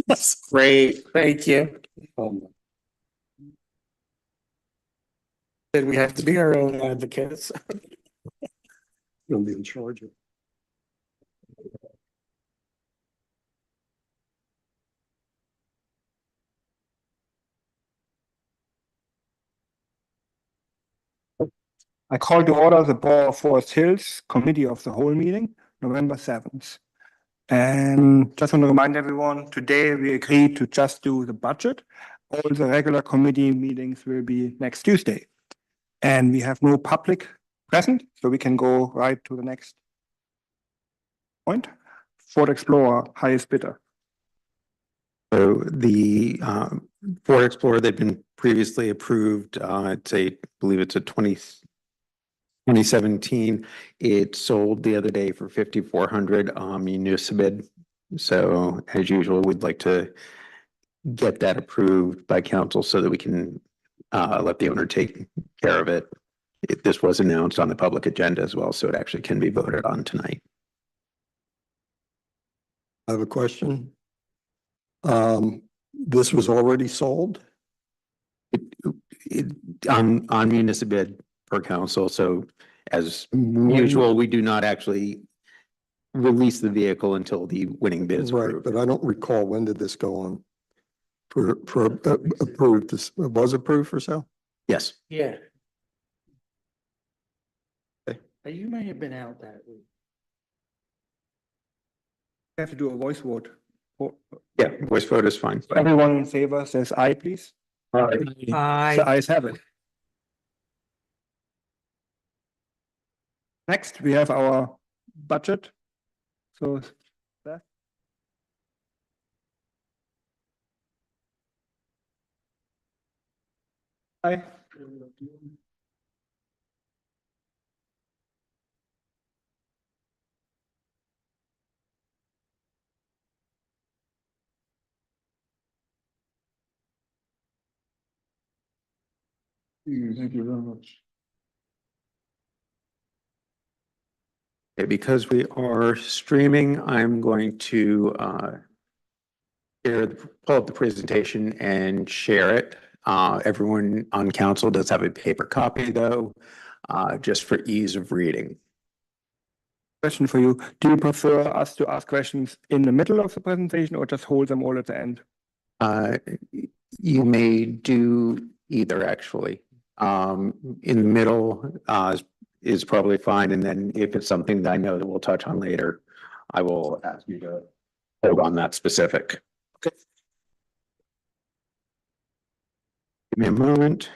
That's great. Thank you. Then we have to be our own advocates. You'll be in charge of. I call to order the Board of Forest Hills Committee of the Whole meeting, November 7th. And just want to remind everyone, today we agreed to just do the budget. All the regular committee meetings will be next Tuesday. And we have no public present, so we can go right to the next point. Ford Explorer, highest bidder. So the Ford Explorer, they've been previously approved. I believe it's a 2017. It sold the other day for 5,400 municipal. So as usual, we'd like to get that approved by council so that we can let the owner take care of it. This was announced on the public agenda as well, so it actually can be voted on tonight. I have a question. This was already sold? On municipal bid per council, so as usual, we do not actually release the vehicle until the winning bid is Right, approved. but I don't recall, when did this go on? For approved, this was approved for sale? Yes. Yeah. Okay. You may have been out that week. We have to do a voice vote. Yeah, voice vote is fine. Everyone in favor says aye, please. The ayes have it. Next, we have our budget. So that. Aye. Thank you very much. Okay, because we are streaming, I'm going to pull up the presentation and share it. Everyone on council does have a paper copy though, just for ease of reading. Question for you. Do you prefer us to ask questions in the middle of the presentation or just hold them all at the end? You may do either actually. In the middle is probably fine. And then if it's something that I know that we'll touch on later, I will ask you to hold on that specific. Okay. Give me a moment.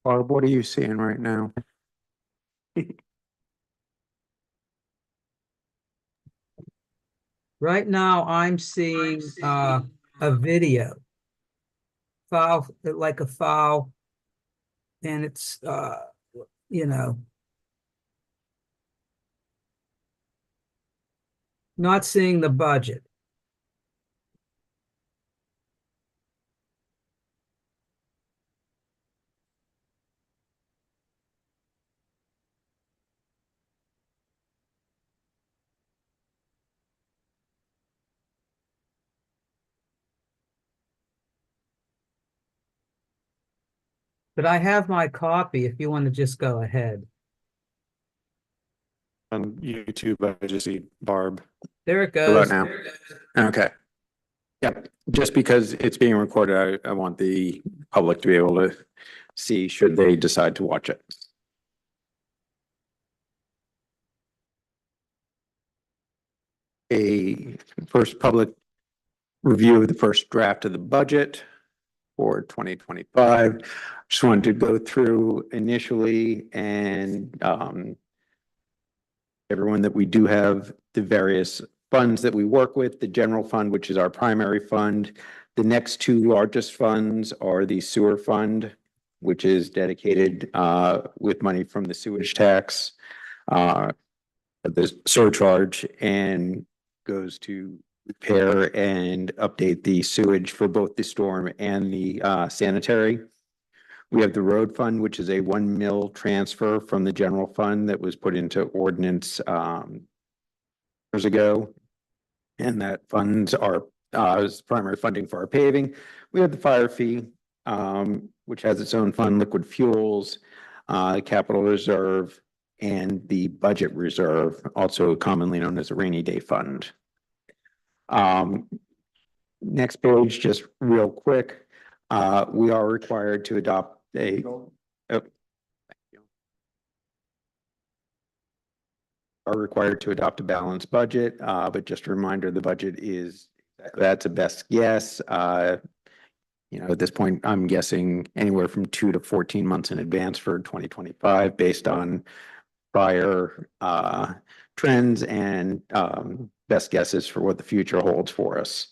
Barb, what are you seeing right now? Right now, I'm seeing a video. File, like a file. And it's not seeing the budget. But I have my copy if you want to just go ahead. On YouTube, I just see Barb. There it How about goes. now? Okay. Yep, just because it's being recorded, I want the public to be able to see should they decide to watch it. A first public review of the first draft of the budget for 2025. Just wanted to go through initially and everyone that we do have the various funds that we work with, the general fund, which is our primary fund. The next two largest funds are the sewer fund which is dedicated with money from the sewage tax, the surcharge, and goes to repair and update the sewage for both the storm and the sanitary. We have the road fund, which is a 1 mil transfer from the general fund that was put into ordinance years ago. And that funds are is primary funding for our paving. We have the fire fee, which has its own fund, liquid fuels, capital reserve, and the budget reserve, also commonly known as a rainy day fund. Next page, just real quick. We are required to adopt a balanced budget, but just a reminder, the budget is, that's a best guess. You know, at this point, I'm guessing anywhere from 2 to 14 months in advance for 2025, based on prior trends and best guesses for what the future holds for us.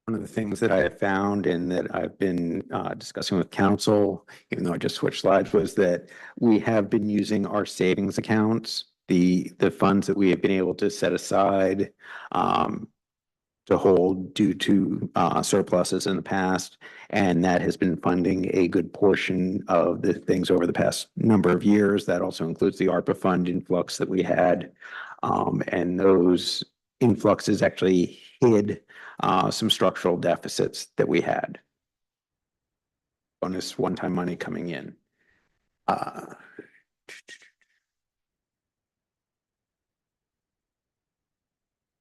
One of the things that I have found and that I've been discussing with council, even though I just switched slides, was that we have been using our savings accounts, the funds that we have been able to set aside to hold due to surpluses in the past. And that has been funding a good portion of the things over the past number of years. That also includes the ARPA fund influx that we had. And those influxes actually hid some structural deficits that we had. Bonus one-time money coming in.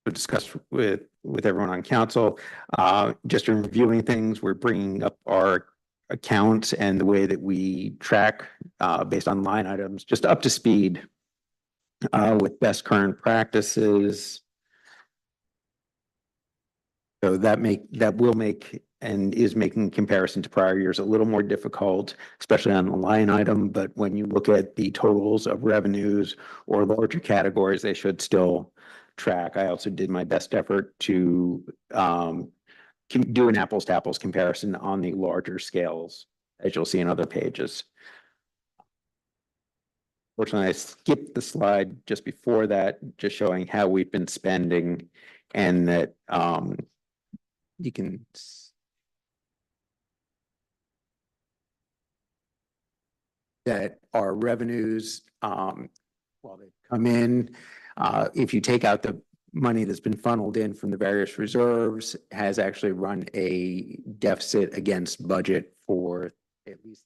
To discuss with everyone on council, just in reviewing things, we're bringing up our accounts and the way that we track based on line items, just up to speed with best current practices. So that will make and is making comparison to prior years a little more difficult, especially on the line item. But when you look at the totals of revenues or larger categories, they should still track. I also did my best effort to do an apples to apples comparison on the larger scales, as you'll see in other pages. Fortunately, I skipped the slide just before that, just showing how we've been spending, and that you can that our revenues, while they come in, if you take out the money that's been funneled in from the various reserves, has actually run a deficit against budget for at least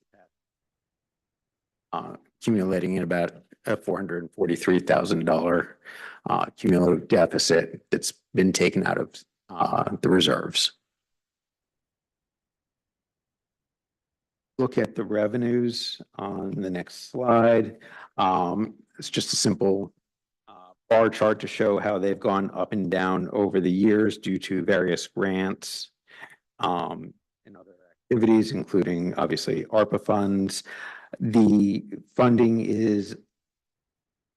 accumulating in about a $443,000 cumulative deficit that's been taken out of the reserves. Look at the revenues on the next slide. It's just a simple bar chart to show how they've gone up and down over the years due to various grants and other activities, including obviously ARPA funds. The funding is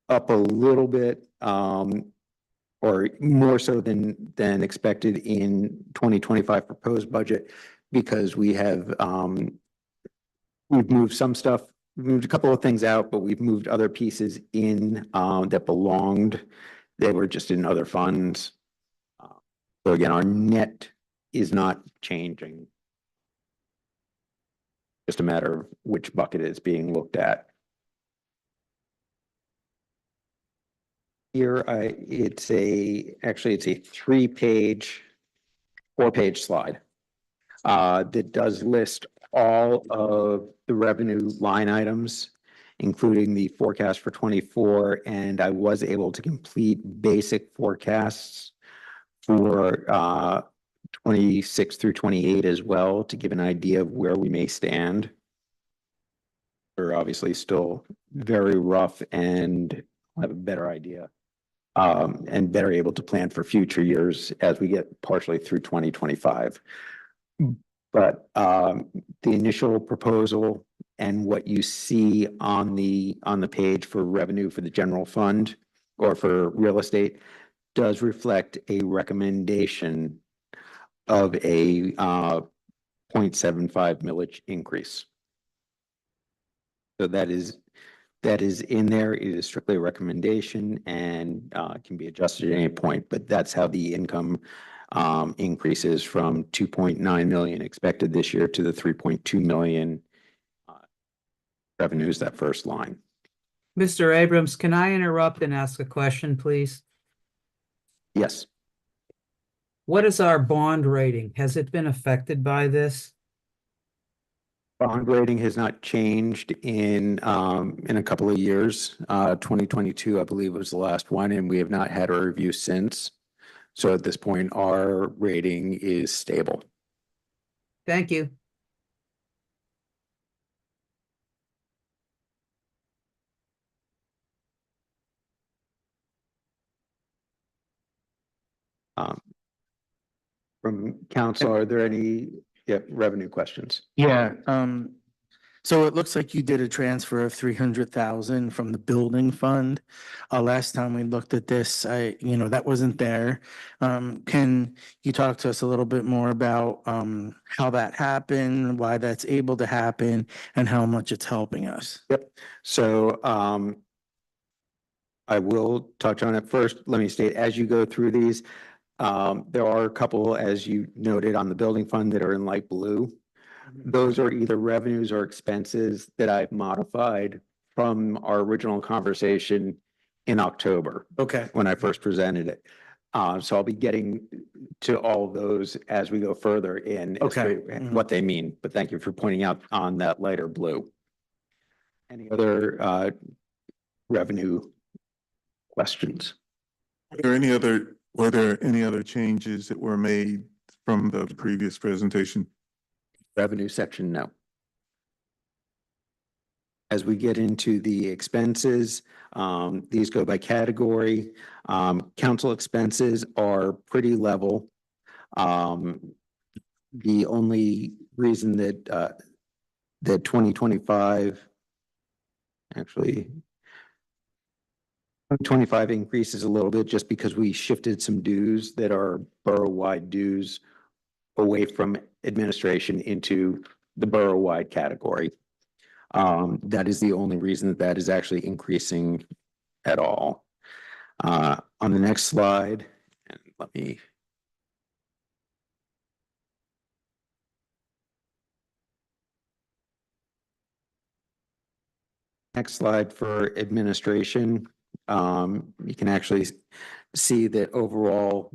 up a little bit, or more so than expected in 2025 proposed budget, because we have we've moved some stuff, we've moved a couple of things out, but we've moved other pieces in that belonged. They were just in other funds. So again, our net is not changing. Just a matter of which bucket is being looked at. Here, it's a 3-page, 4-page slide that does list all of the revenue line items, including the forecast for 24. And I was able to complete basic forecasts for 26 through 28 as well, to give an idea of where we may stand. We're obviously still very rough and have a better idea and better able to plan for future years as we get partially through 2025. But the initial proposal and what you see on the page for revenue for the general fund or for real estate does reflect a recommendation of a 0.75 millage increase. So that is in there. It is strictly a recommendation and can be adjusted at any point, but that's how the income increases from 2.9 million expected this year to the 3.2 million revenues, that first line. Mr. Abrams, can I interrupt and ask a question, please? Yes. What is our bond rating? Has it been affected by this? Bond rating has not changed in a couple of years. 2022, I believe, was the last one, and we have not had a review since. So at this point, our rating is stable. Thank you. From council, are there any revenue questions? Yeah, so it looks like you did a transfer of 300,000 from the building fund. Last time we looked at this, that wasn't there. Can you talk to us a little bit more about, how that happened, why that's able to happen, and how much it's helping us? Yep. So, I will touch on it first. Let me state, as you go through these, there are a couple, as you noted, on the building fund that are in light blue. Those are either revenues or expenses that I've modified from our original conversation in October Okay. when I first presented it. So I'll be getting to all of those as we go further in as Okay. to what they mean, but thank you for pointing out on that lighter blue. Any other revenue questions? Were there any other changes that were made from the previous presentation? Revenue section, no. As we get into the expenses, these go by category. Council expenses are pretty level. The only reason that that 2025 actually 25 increases a little bit just because we shifted some dues that are borough-wide dues away from administration into the borough-wide category. That is the only reason that is actually increasing at all. On the next slide, and let me. Next slide for administration. You can actually see that overall,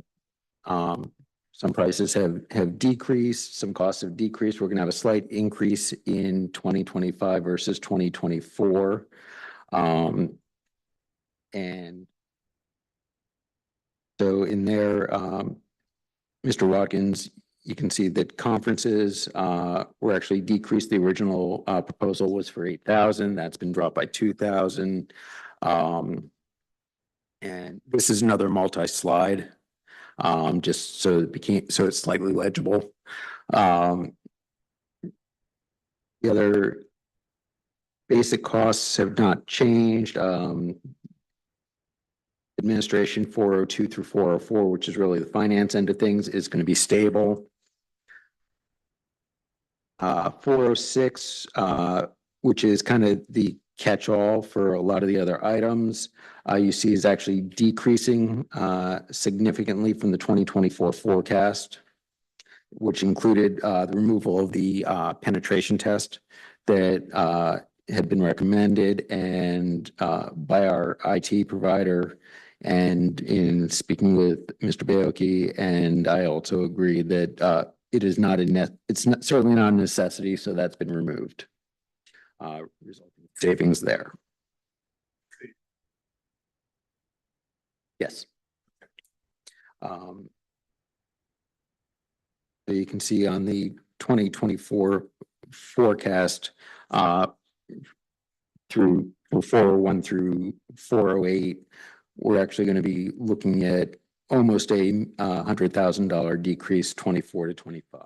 some prices have decreased, some costs have decreased. We're going to have a slight increase in 2025 versus 2024. And so in there, Mr. Watkins, you can see that conferences were actually decreased. The original proposal was for 8,000. That's been dropped by 2,000. And this is another multi-slide, just so it's slightly legible. The other basic costs have not changed. Administration 402 through 404, which is really the finance end of things, is going to be stable. 406, which is kind of the catch-all for a lot of the other items, you see is actually decreasing significantly from the 2024 forecast, which included the removal of the penetration test that had been recommended and by our IT provider. And in speaking with Mr. Baoki, and I also agree that it is not certainly not a necessity, so that's been removed. Resulting in savings there. Yes. So you can see on the 2024 forecast through 401 through 408, we're actually going to be looking at almost a $100,000 decrease 24 to 25.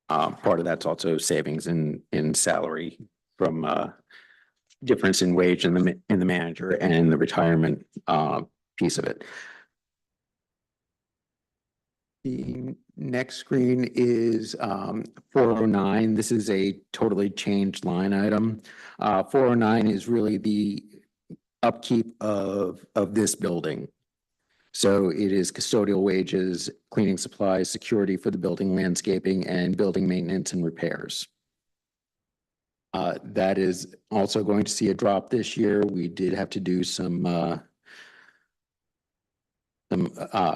Part of that's also savings in salary from difference in wage in the manager and the retirement piece of it. The next screen is 409. This is a totally changed line item. 409 is really the upkeep of this building. So it is custodial wages, cleaning supplies, security for the building, landscaping, and building maintenance and repairs. That is also going to see a drop this year. We did have to do some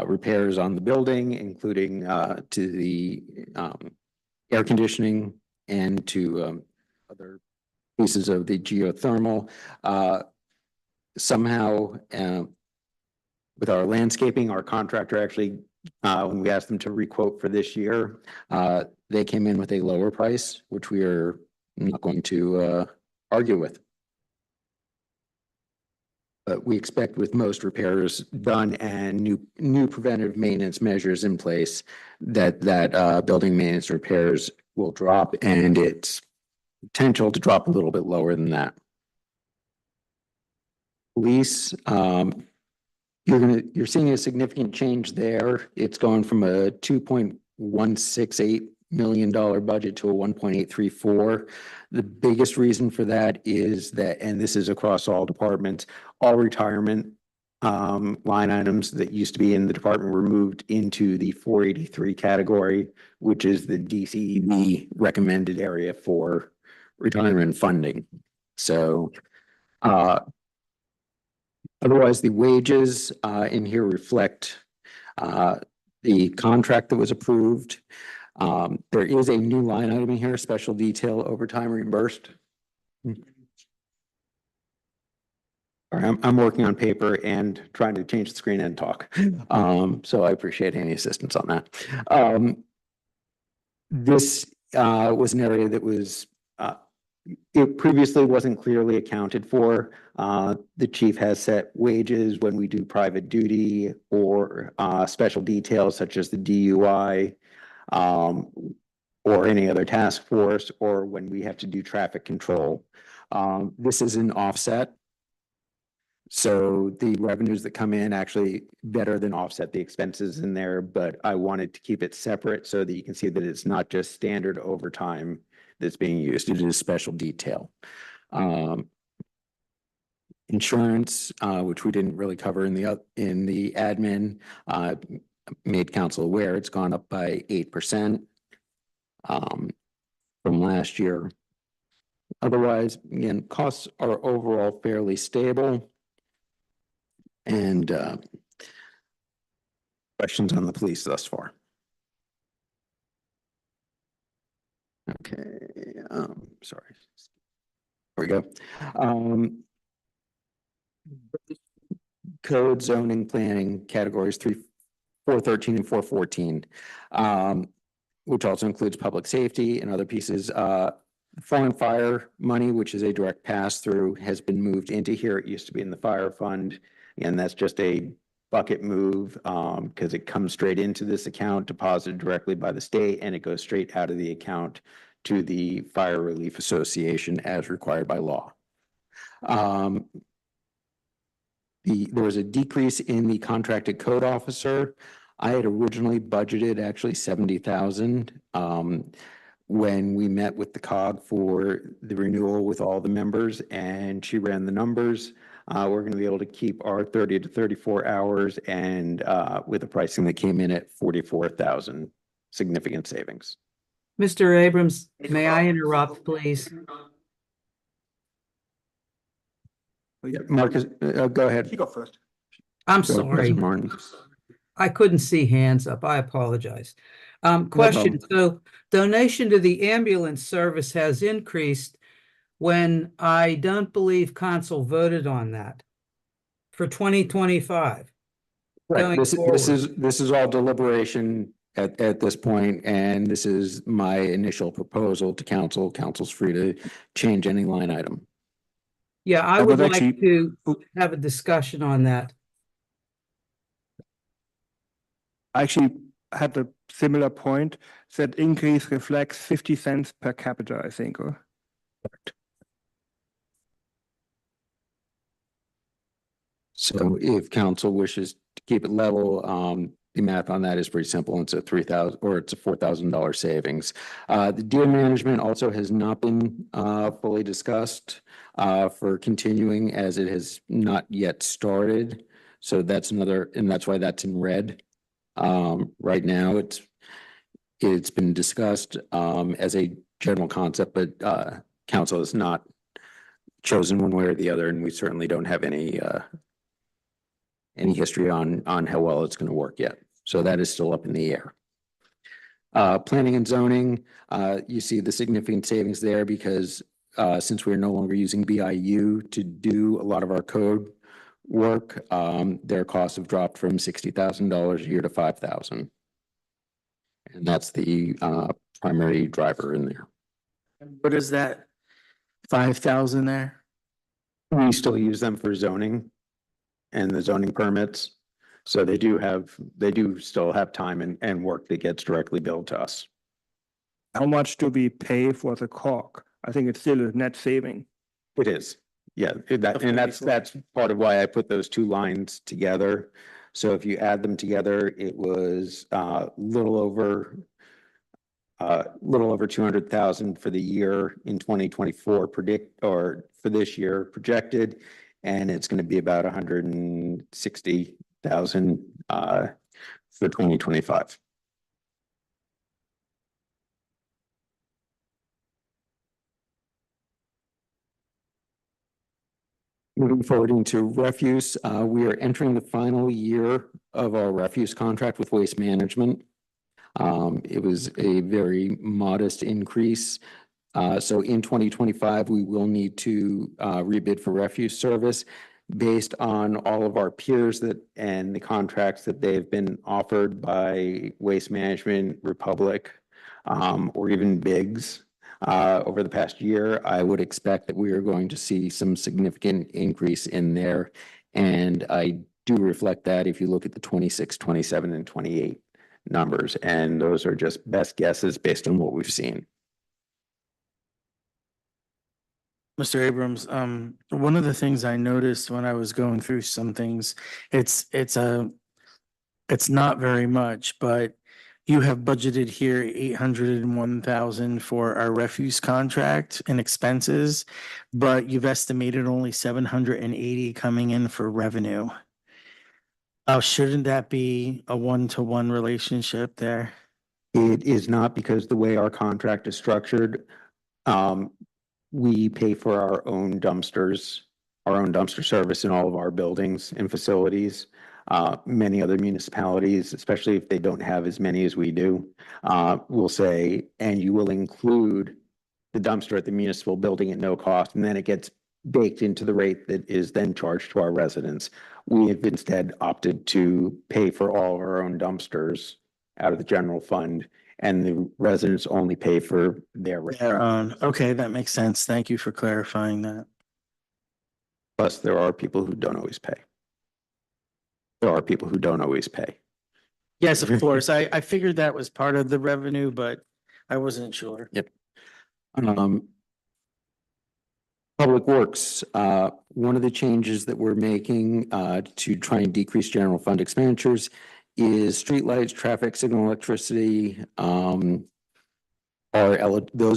repairs on the building, including to the air conditioning and to other pieces of the geothermal. Somehow, with our landscaping, our contractor actually, when we asked them to requote for this year, they came in with a lower price, which we are not going to argue with. But we expect with most repairs done and new preventative maintenance measures in place that building maintenance repairs will drop, and it's potential to drop a little bit lower than that. Police, you're seeing a significant change there. It's going from a $2.168 million budget to a 1.834. The biggest reason for that is that, and this is across all departments, all retirement line items that used to be in the department were moved into the 483 category, which is the DCED recommended area for retirement funding. So otherwise, the wages in here reflect the contract that was approved. There is a new line item in here, special detail overtime reimbursed. All right, I'm working on paper and trying to change the screen and talk. So I appreciate any assistance on that. This was an area that was it previously wasn't clearly accounted for. The chief has set wages when we do private duty or special details such as the DUI or any other task force, or when we have to do traffic control. This is an offset. So the revenues that come in actually better than offset the expenses in there, but I wanted to keep it separate so that you can see that it's not just standard overtime that's being used. It is special detail. Insurance, which we didn't really cover in the admin, made council aware it's gone up by 8% from last year. Otherwise, again, costs are overall fairly stable. And questions on the police thus far? Okay, sorry. There we go. Code, zoning, planning categories 413 and 414, which also includes public safety and other pieces. Fallen fire money, which is a direct pass through, has been moved into here. It used to be in the fire fund, and that's just a bucket move because it comes straight into this account, deposited directly by the state, and it goes straight out of the account to the Fire Relief Association as required by law. There was a decrease in the contracted code officer. I had originally budgeted actually 70,000 when we met with the COG for the renewal with all the members, and she ran the numbers. We're going to be able to keep our 30 to 34 hours, and with the pricing that came in at 44,000, significant savings. Mr. Abrams, may I interrupt, please? Marcus, go ahead. You go first. I'm Go, sorry. President Martin. I couldn't see hands up. I apologize. Question, so donation to the ambulance service has increased when I don't believe council voted on that for 2025. Right, going this forward. is all deliberation at this point, and this is my initial proposal to council. Council's free to change any line item. Yeah, I I would would like actually- to have a discussion on that. I actually had a similar point. That increase reflects 50 cents per capita, I think. Or So if council wishes to keep it level, the math on that is pretty simple. It's a $4,000 savings. The deal management also has not been fully discussed for continuing, as it has not yet started. So that's another, and that's why that's in red. Right now, it's been discussed as a general concept, but council has not chosen one way or the other, and we certainly don't have any history on how well it's going to work yet. So that is still up in the air. Planning and zoning, you see the significant savings there because since we're no longer using BIU to do a lot of our code work, their costs have dropped from $60,000 a year to $5,000. And that's the primary driver in there. What is that? 5,000 there? We still use them for zoning and the zoning permits. So they do still have time and work that gets directly billed to us. How much do we pay for the caulk? I think it's still a net saving. It is, yeah, that's part of why I put those two lines together. So if you add them together, it was little over 200,000 for the year in 2024 for this year projected, and it's going to be about 160,000 for 2025. Moving forward into refuse, we are entering the final year of our refuse contract with Waste Management. It was a very modest increase. So in 2025, we will need to rebid for refuse service based on all of our peers and the contracts that they've been offered by Waste Management, Republic, or even Biggs. Over the past year, I would expect that we are going to see some significant increase in there. And I do reflect that if you look at the 26, 27, and 28 numbers, and those are just best guesses based on what we've seen. Mr. Abrams, one of the things I noticed when I was going through some things, it's not very much, but you have budgeted here 801,000 for our refuse contract and expenses, but you've estimated only 780 coming in for revenue. Shouldn't that be a one-to-one relationship there? It is not, because the way our contract is structured, we pay for our own dumpster service in all of our buildings and facilities. Many other municipalities, especially if they don't have as many as we do, will say, and you will include the dumpster at the municipal building at no cost, and then it gets baked into the rate that is then charged to our residents. We have instead opted to pay for all of our own dumpsters out of the general fund, and the residents only pay for their own. Okay, that makes sense. Thank you for clarifying that. Plus, there are people who don't always pay. Yes, of course. I figured that was part of the revenue, but I wasn't sure. Yep. Public Works, one of the changes that we're making to try and decrease general fund expenditures is streetlights, traffic signal, electricity. Those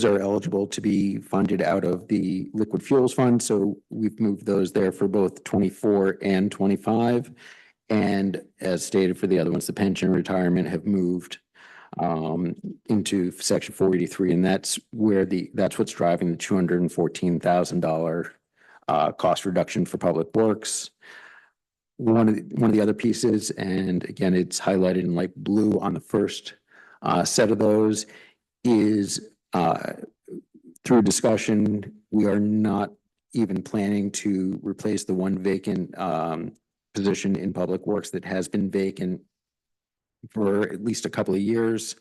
are eligible to be funded out of the liquid fuels fund. So we've moved those there for both 24 and 25. And as stated for the other ones, the pension and retirement have moved into section 483, and that's what's driving the $214,000 cost reduction for Public Works. One of the other pieces, and again, it's highlighted in light blue on the first set of those, is through discussion, we are not even planning to replace the one vacant position in Public Works that has been vacant for at least a couple of years.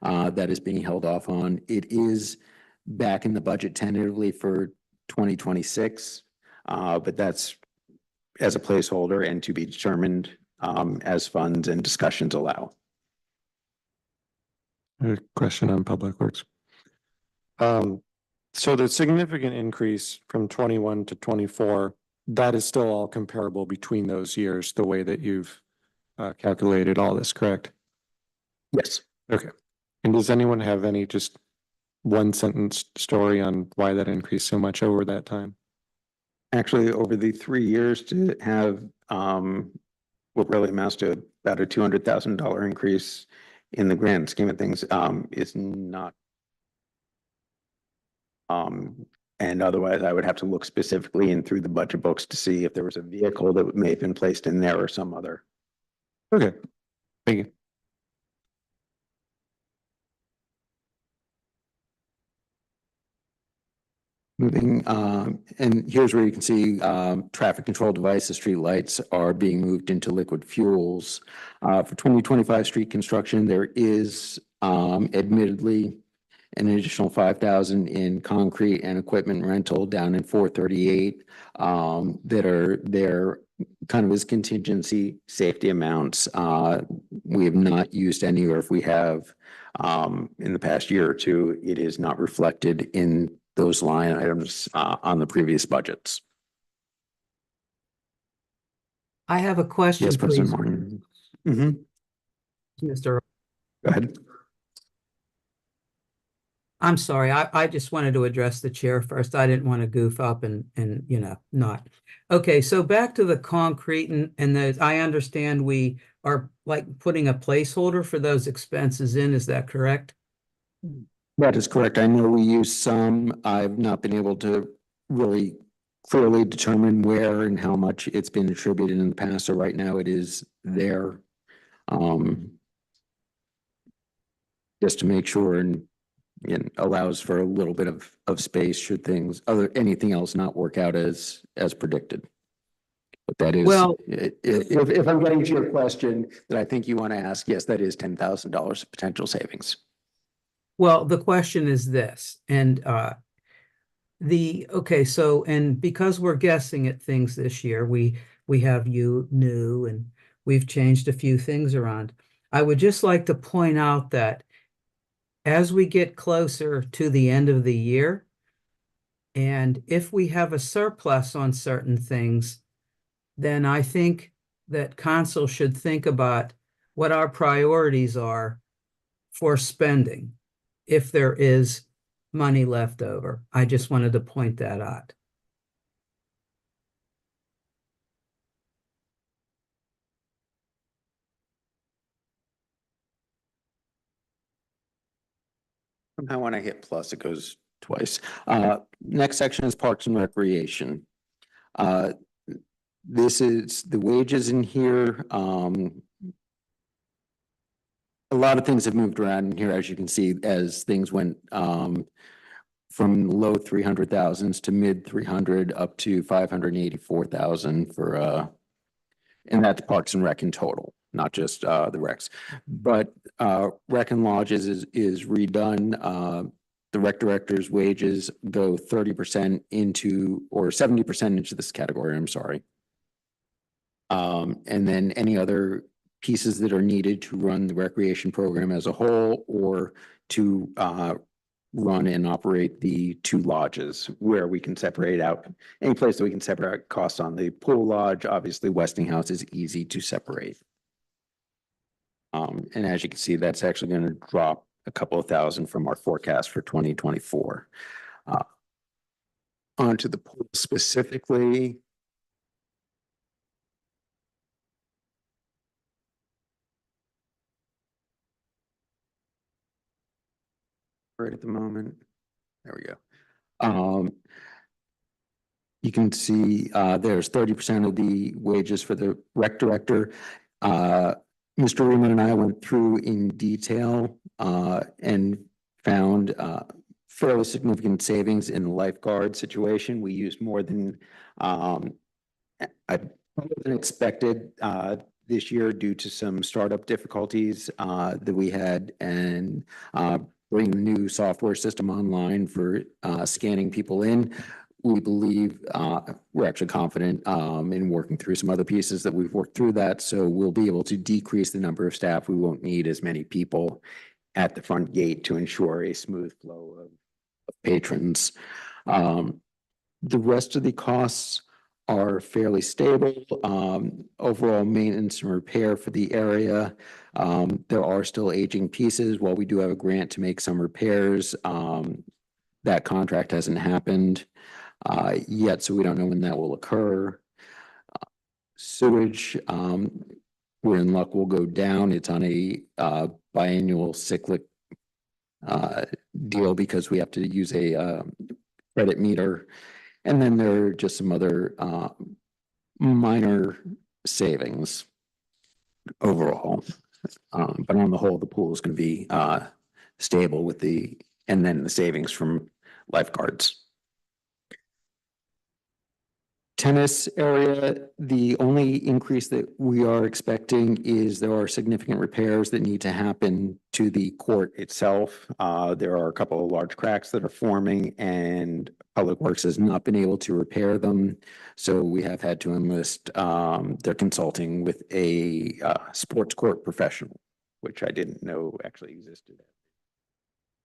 That is being held off on. It is back in the budget tentatively for 2026, but that's as a placeholder and to be determined as funds and discussions allow. A question on Public Works. So the significant increase from 21 to 24, that is still all comparable between those years, the way that you've calculated all this, correct? Yes. Okay. And does anyone have any just one sentence story on why that increased so much over that time? Actually, over the 3 years to have, what really amounts to about a $200,000 increase in the grand scheme of things, is not. And otherwise I would have to look specifically in through the budget books to see if there was a vehicle that may have been placed in there or some other. Okay, thank you. Moving, and here's where you can see, traffic control devices, street lights are being moved into liquid fuels. For 2025 street construction, there is, admittedly an additional 5,000 in concrete and equipment rental down in 438, that are there kind of as contingency safety amounts. We have not used any, or if we have, in the past year or two, it is not reflected in those line items on the previous budgets. I have a question, Yes, President please, Martin. Mm-hmm. Mr. Go ahead. I'm sorry, I just wanted to address the chair first. I didn't want to goof up and not. Okay, so back to the concrete and the, I understand we are like putting a placeholder for those expenses in, is that correct? That is correct. I know we use some. I've not been able to really clearly determine where and how much it's been attributed in the past. So right now it is there. Just to make sure and allows for a little bit of space should anything else not work out as predicted. But that is, Well, if I'm getting to your question that I think you want to ask, yes, that is $10,000 of potential savings. well, the question is this, and okay, so, and because we're guessing at things this year, we have you new and we've changed a few things around. I would just like to point out that as we get closer to the end of the year, and if we have a surplus on certain things, then I think that council should think about what our priorities are for spending, if there is money left over. I just wanted to point that out. Somehow when I hit plus, it goes twice. Next section is Parks and Recreation. This is the wages in here. A lot of things have moved around in here, as you can see, as things went from low 300,000s to mid 300 up to 584,000 for and that's Parks and Rec in total, not just the recs. But Rec and Lodges is redone. The rec director's wages go 30% into, or 70% into this category, I'm sorry. And then any other pieces that are needed to run the recreation program as a whole, or to run and operate the 2 lodges where we can separate out any place that we can separate costs on. The pool lodge, obviously Westinghouse is easy to separate. And as you can see, that's actually going to drop a couple of thousand from our forecast for 2024. Onto the pool specifically. Right at the moment. There we go. You can see there's 30% of the wages for the rec director. Mr. Riemann and I went through in detail and found fairly significant savings in the lifeguard situation. We used more than expected this year due to some startup difficulties that we had, and bringing the new software system online for scanning people in. We believe we're actually confident in working through some other pieces that we've worked through that. So we'll be able to decrease the number of staff. We won't need as many people at the front gate to ensure a smooth flow of patrons. The rest of the costs are fairly stable. Overall maintenance and repair for the area. There are still aging pieces. While we do have a grant to make some repairs, that contract hasn't happened yet, so we don't know when that will occur. Sewage, we're in luck, will go down. It's on a biannual cyclic deal because we have to use a credit meter. And then there are just some other minor savings overall. But on the whole, the pool is going to be stable with and then the savings from lifeguards. Tennis area, the only increase that we are expecting is there are significant repairs that need to happen to the court itself. There are a couple of large cracks that are forming and Public Works has not been able to repair them. So we have had to enlist their consulting with a sports court professional, which I didn't know actually existed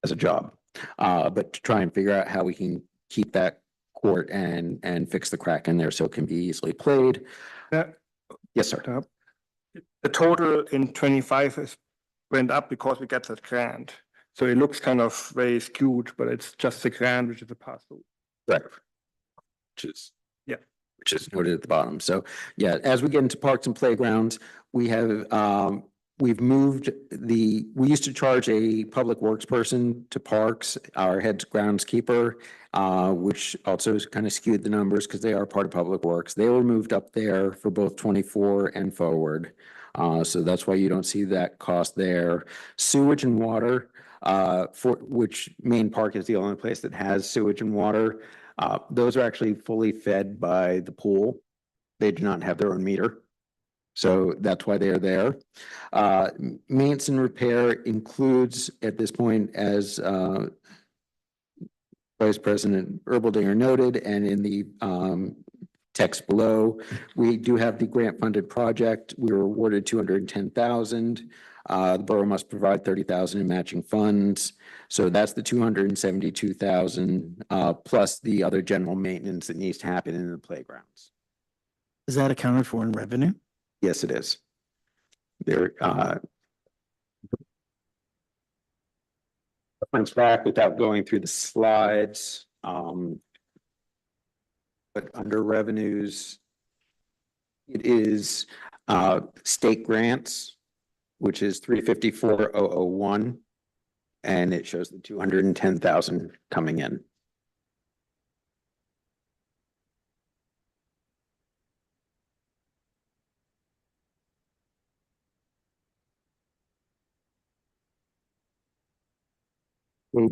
as a job. But to try and figure out how we can keep that court and fix the crack in there so it can be easily played. Yeah. Yes, sir. The total in 25 is went up because we got that grant. So it looks kind of very skewed, but it's just the grant, which is a pass-through. Right. Which is noted at the bottom. So yeah, as we get into parks and playgrounds, we have we've moved we used to charge a public works person to parks, our head groundskeeper, which also kind of skewed the numbers because they are part of public works. They were moved up there for both 24 and forward. So that's why you don't see that cost there. Sewage and water, for which Main Park is the only place that has sewage and water. Those are actually fully fed by the pool. They do not have their own meter. So that's why they're there. Maintenance and repair includes at this point, as Vice President Erbaldinger noted, and in the text below, we do have the grant funded project. We were awarded $210,000. The borough must provide $30,000 in matching funds. So that's the $272,000 plus the other general maintenance that needs to happen in the playgrounds. Is that accounted for in revenue? Yes, it is. There, reference back without going through the slides. But under revenues, it is state grants, which is 354,001, and it shows the 210,000 coming in.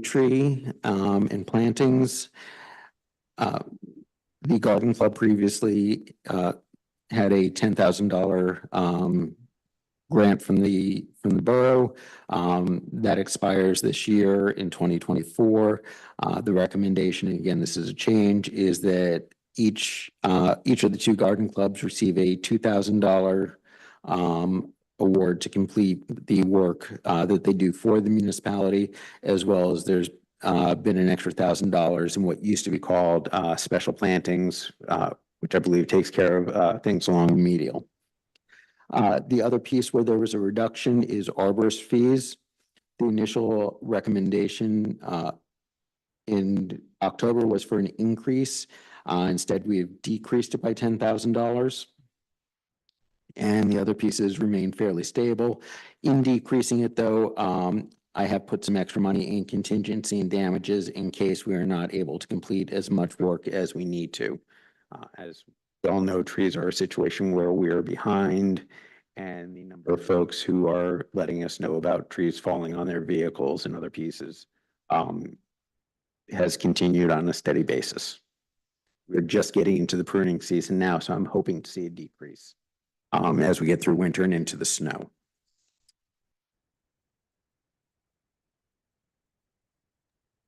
Tree and plantings. The garden club previously had a $10,000 grant from the borough that expires this year in 2024. The recommendation, again, this is a change, is that each of the two garden clubs receive a $2,000 award to complete the work that they do for the municipality, as well as there's been an extra $1,000 in what used to be called special plantings, which I believe takes care of things along the medial. The other piece where there was a reduction is arborist fees. The initial recommendation in October was for an increase. Instead, we have decreased it by $10,000. And the other pieces remain fairly stable. In decreasing it, though, I have put some extra money in contingency and damages in case we are not able to complete as much work as we need to. As we all know, trees are a situation where we are behind, and the number of folks who are letting us know about trees falling on their vehicles and other pieces has continued on a steady basis. We're just getting into the pruning season now, so I'm hoping to see a decrease as we get through winter and into the snow.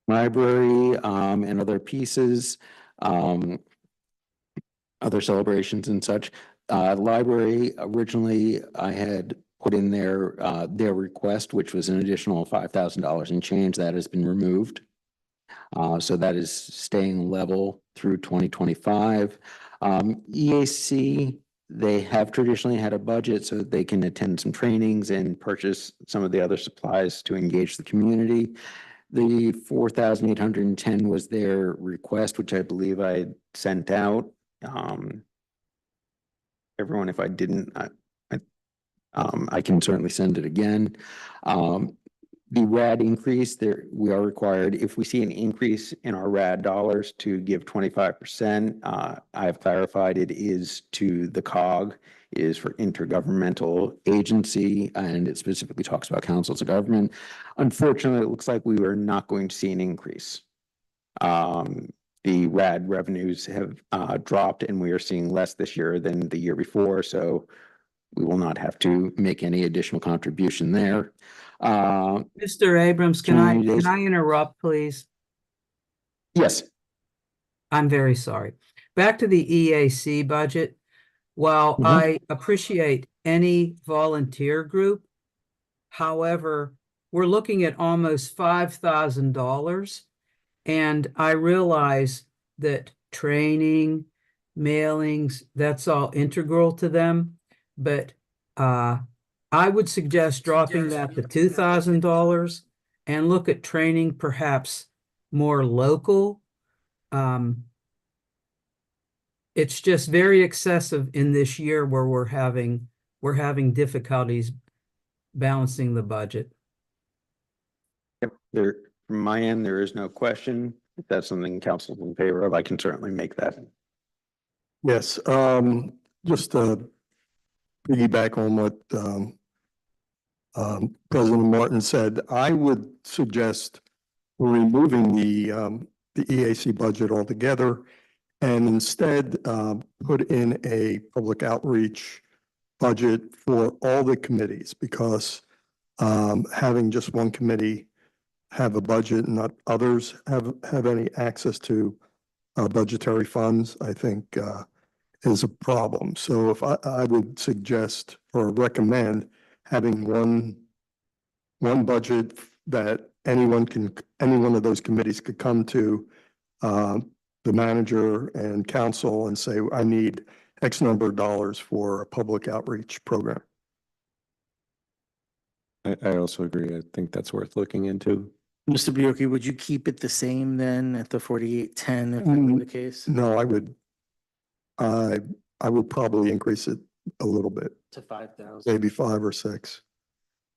Library and other pieces, other celebrations and such. Library, originally I had put in their request, which was an additional $5,000 and change. That has been removed. So that is staying level through 2025. EAC, they have traditionally had a budget so that they can attend some trainings and purchase some of the other supplies to engage the community. The 4,810 was their request, which I believe I sent out. Everyone, if I didn't, I can certainly send it again. The RAD increase there, we are required, if we see an increase in our RAD dollars, to give 25%. I have clarified it is to the COG, is for intergovernmental agency, and it specifically talks about councils of government. Unfortunately, it looks like we are not going to see an increase. The RAD revenues have dropped, and we are seeing less this year than the year before, so we will not have to make any additional contribution there. Mr. Abrams, can Community days. I interrupt, please? Yes, I'm very sorry. Back to the EAC budget. While Mhm. I appreciate any volunteer group, however, we're looking at almost $5,000. And I realize that training, mailings, that's all integral to them. But I would suggest dropping that to $2,000 and look at training perhaps more local. It's just very excessive in this year where we're having difficulties balancing the budget. there, from my end, there is no question. If that's something council's in favor of, I can certainly make that. Yes, just to piggyback on what President Martin said, I would suggest removing the EAC budget altogether and instead put in a public outreach budget for all the committees, because having just one committee have a budget and not others have any access to budgetary funds, I think is a problem. So if I would suggest or recommend having one budget that any one of those committees could come to the manager and council and say, I need X number of dollars for a public outreach program. I also agree. I think that's worth looking into. Mr. Bjorky, would you keep it the same then at the 4,810 if that were the case? No, I would probably increase it a little bit, To 5,000. maybe 5 or 6.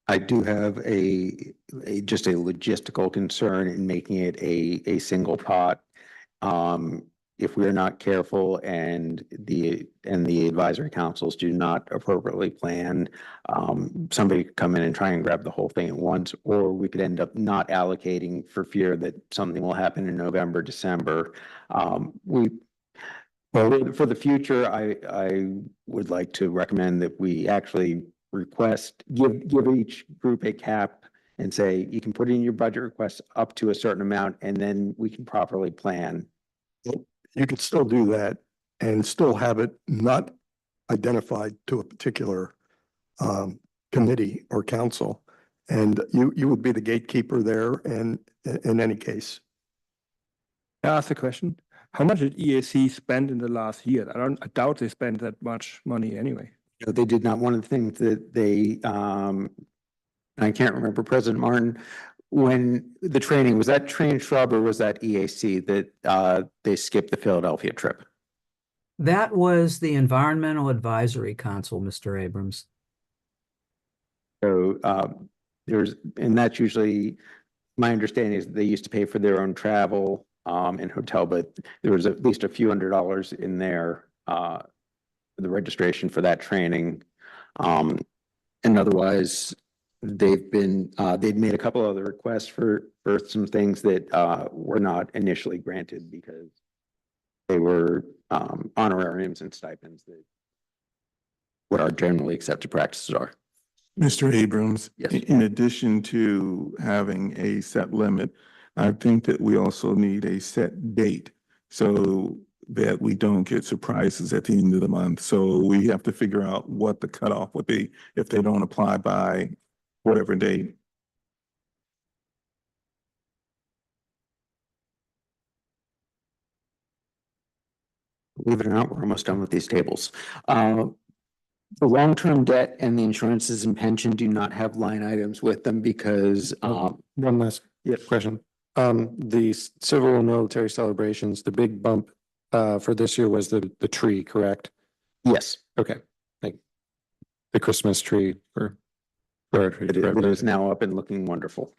I do have just a logistical concern in making it a single pot. If we're not careful and the advisory councils do not appropriately plan, somebody could come in and try and grab the whole thing at once, or we could end up not allocating for fear that something will happen in November, December. Well, for the future, I would like to recommend that we actually give each group a cap and say, you can put in your budget requests up to a certain amount, and then we can properly plan. You could still do that and still have it not identified to a particular committee or council. And you would be the gatekeeper there, and in any case. Can I ask a question? How much did EAC spend in the last year? I doubt they spent that much money anyway. No, they did not. One of the things that they, I can't remember, President Martin, when the training, was that Train Shrub or was that EAC that they skipped the Philadelphia trip? That was the Environmental Advisory Council, Mr. Abrams. So and that's usually, my understanding is they used to pay for their own travel and hotel, but there was at least a few $100s in there, the registration for that training. And otherwise, they'd made a couple other requests for some things that were not initially granted because they were honorariums and stipends that what our generally accepted practices are. Mr. Abrams, Yes. in addition to having a set limit, I think that we also need a set date so that we don't get surprises at the end of the month. So we have to figure out what the cutoff would be if they don't apply by whatever date. Believe it or not, we're almost done with these tables. The long-term debt and the insurances and pension do not have line items with them because, One last question. The civil and military celebrations, the big bump for this year was the tree, correct? yes, Okay, like the Christmas tree or. it is now up and looking wonderful.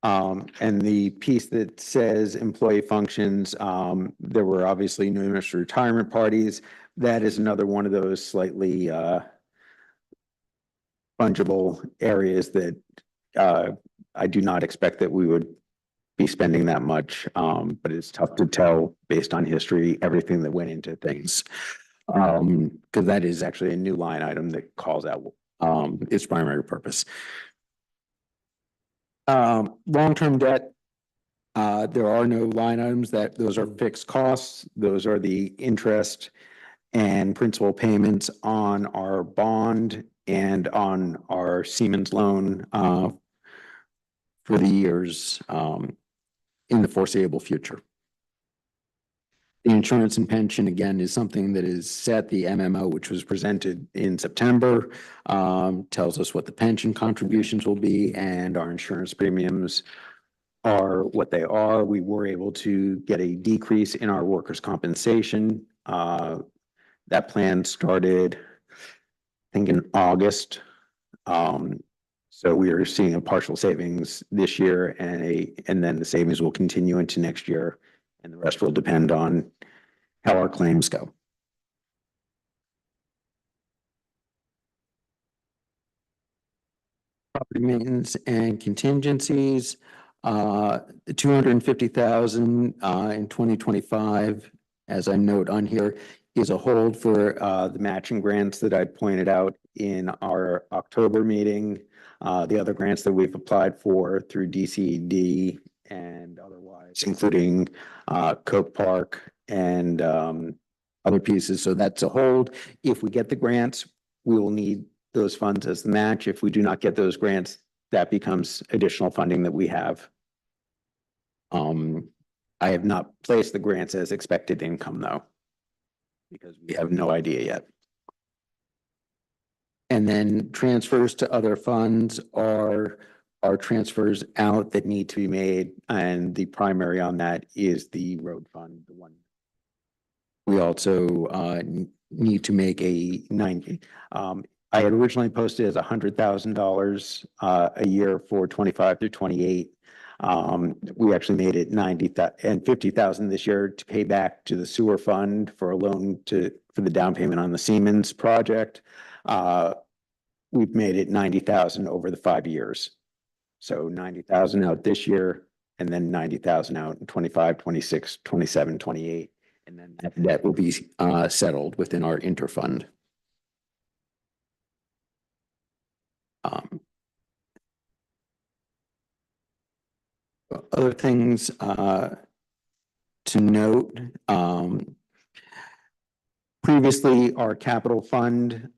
And the piece that says employee functions, there were obviously numerous retirement parties. That is another one of those slightly fungible areas that I do not expect that we would be spending that much. But it's tough to tell based on history, everything that went into things. Because that is actually a new line item that calls out its primary purpose. Long-term debt, there are no line items those are fixed costs. Those are the interest and principal payments on our bond and on our Siemens loan for the years in the foreseeable future. The insurance and pension, again, is something that is set. The MMO, which was presented in September, tells us what the pension contributions will be, and our insurance premiums are what they are. We were able to get a decrease in our workers' compensation. That plan started, I think, in August. So we are seeing a partial savings this year, and then the savings will continue into next year. And the rest will depend on how our claims go. Property maintenance and contingencies, the 250,000 in 2025, as I note on here, is a hold for the matching grants that I pointed out in our October meeting. The other grants that we've applied for through DCED and otherwise, including Coke Park and other pieces. So that's a hold. If we get the grants, we will need those funds as the match. If we do not get those grants, that becomes additional funding that we have. I have not placed the grants as expected income though, because we have no idea yet. And then transfers to other funds are transfers out that need to be made. And the primary on that is the road fund, the one. We also need to make a 90. I had originally posted as $100,000 a year for 25 through 28. We actually made it 90 and 50,000 this year to pay back to the sewer fund for a loan for the down payment on the Siemens project. We've made it 90,000 over the 5 years. So 90,000 out this year, and then 90,000 out in 25, 26, 27, 28. And then that debt will be settled within our interfund. Other things to note, previously our capital fund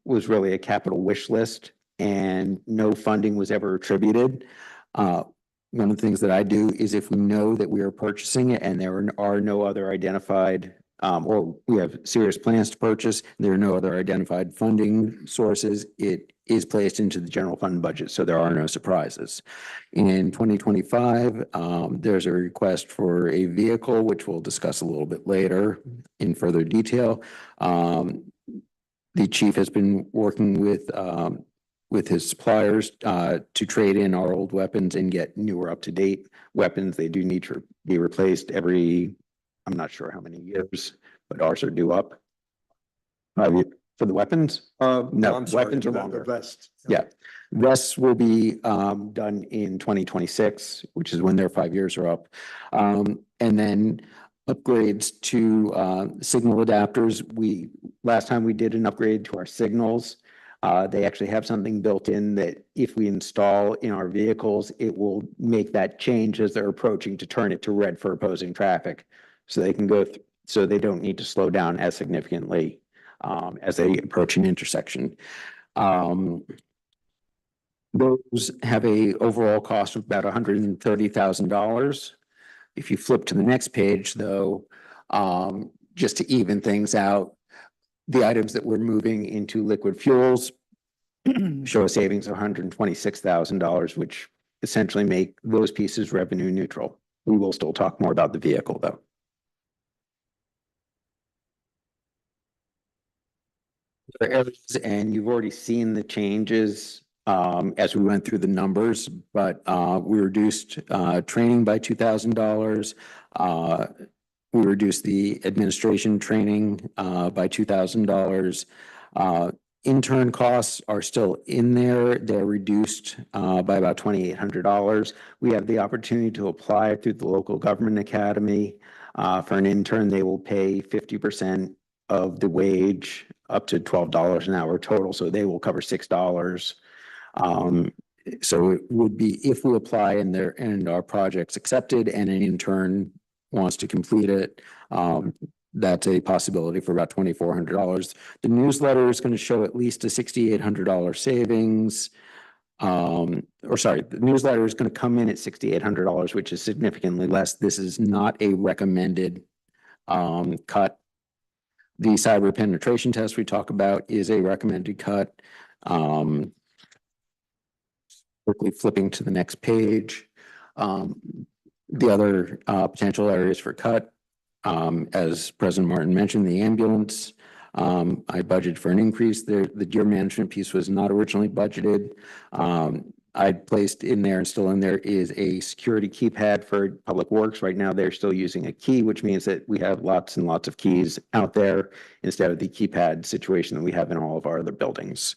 was really a capital wish list and no funding was ever attributed. One of the things that I do is if we know that we are purchasing it and there are no other identified or we have serious plans to purchase, there are no other identified funding sources, it is placed into the general fund budget, so there are no surprises. In 2025, there's a request for a vehicle, which we'll discuss a little bit later in further detail. The chief has been working with his suppliers to trade in our old weapons and get newer up-to-date weapons. They do need to be replaced every, I'm not sure how many years, but ours are due up. For the weapons? No, weapons are longer. Yeah, vests will be done in 2026, which is when their 5 years are up. And then upgrades to signal adapters. Last time we did an upgrade to our signals. They actually have something built in that if we install in our vehicles, it will make that change as they're approaching to turn it to red for opposing traffic. So they can go, so they don't need to slow down as significantly as they approach an intersection. Those have a overall cost of about $130,000. If you flip to the next page, though, just to even things out. The items that we're moving into liquid fuels show a savings of $126,000, which essentially make those pieces revenue neutral. We will still talk more about the vehicle, though. Other areas, and you've already seen the changes as we went through the numbers, but we reduced training by $2,000. We reduced the administration training by $2,000. Intern costs are still in there. They're reduced by about $2,800. We have the opportunity to apply through the local government academy. For an intern, they will pay 50% of the wage, up to $12 an hour total, so they will cover $6. So it would be, if we apply and our project's accepted and an intern wants to complete it, that's a possibility for about $2,400. The newsletter is going to show at least a $6,800 savings. The newsletter is going to come in at $6,800, which is significantly less. This is not a recommended cut. The cyber penetration test we talk about is a recommended cut. Quickly flipping to the next page. The other potential areas for cut, as President Martin mentioned, the ambulance. I budgeted for an increase there. The gear management piece was not originally budgeted. I placed in there and still in there is a security keypad for Public Works. Right now, they're still using a key, which means that we have lots and lots of keys out there instead of the keypad situation that we have in all of our other buildings.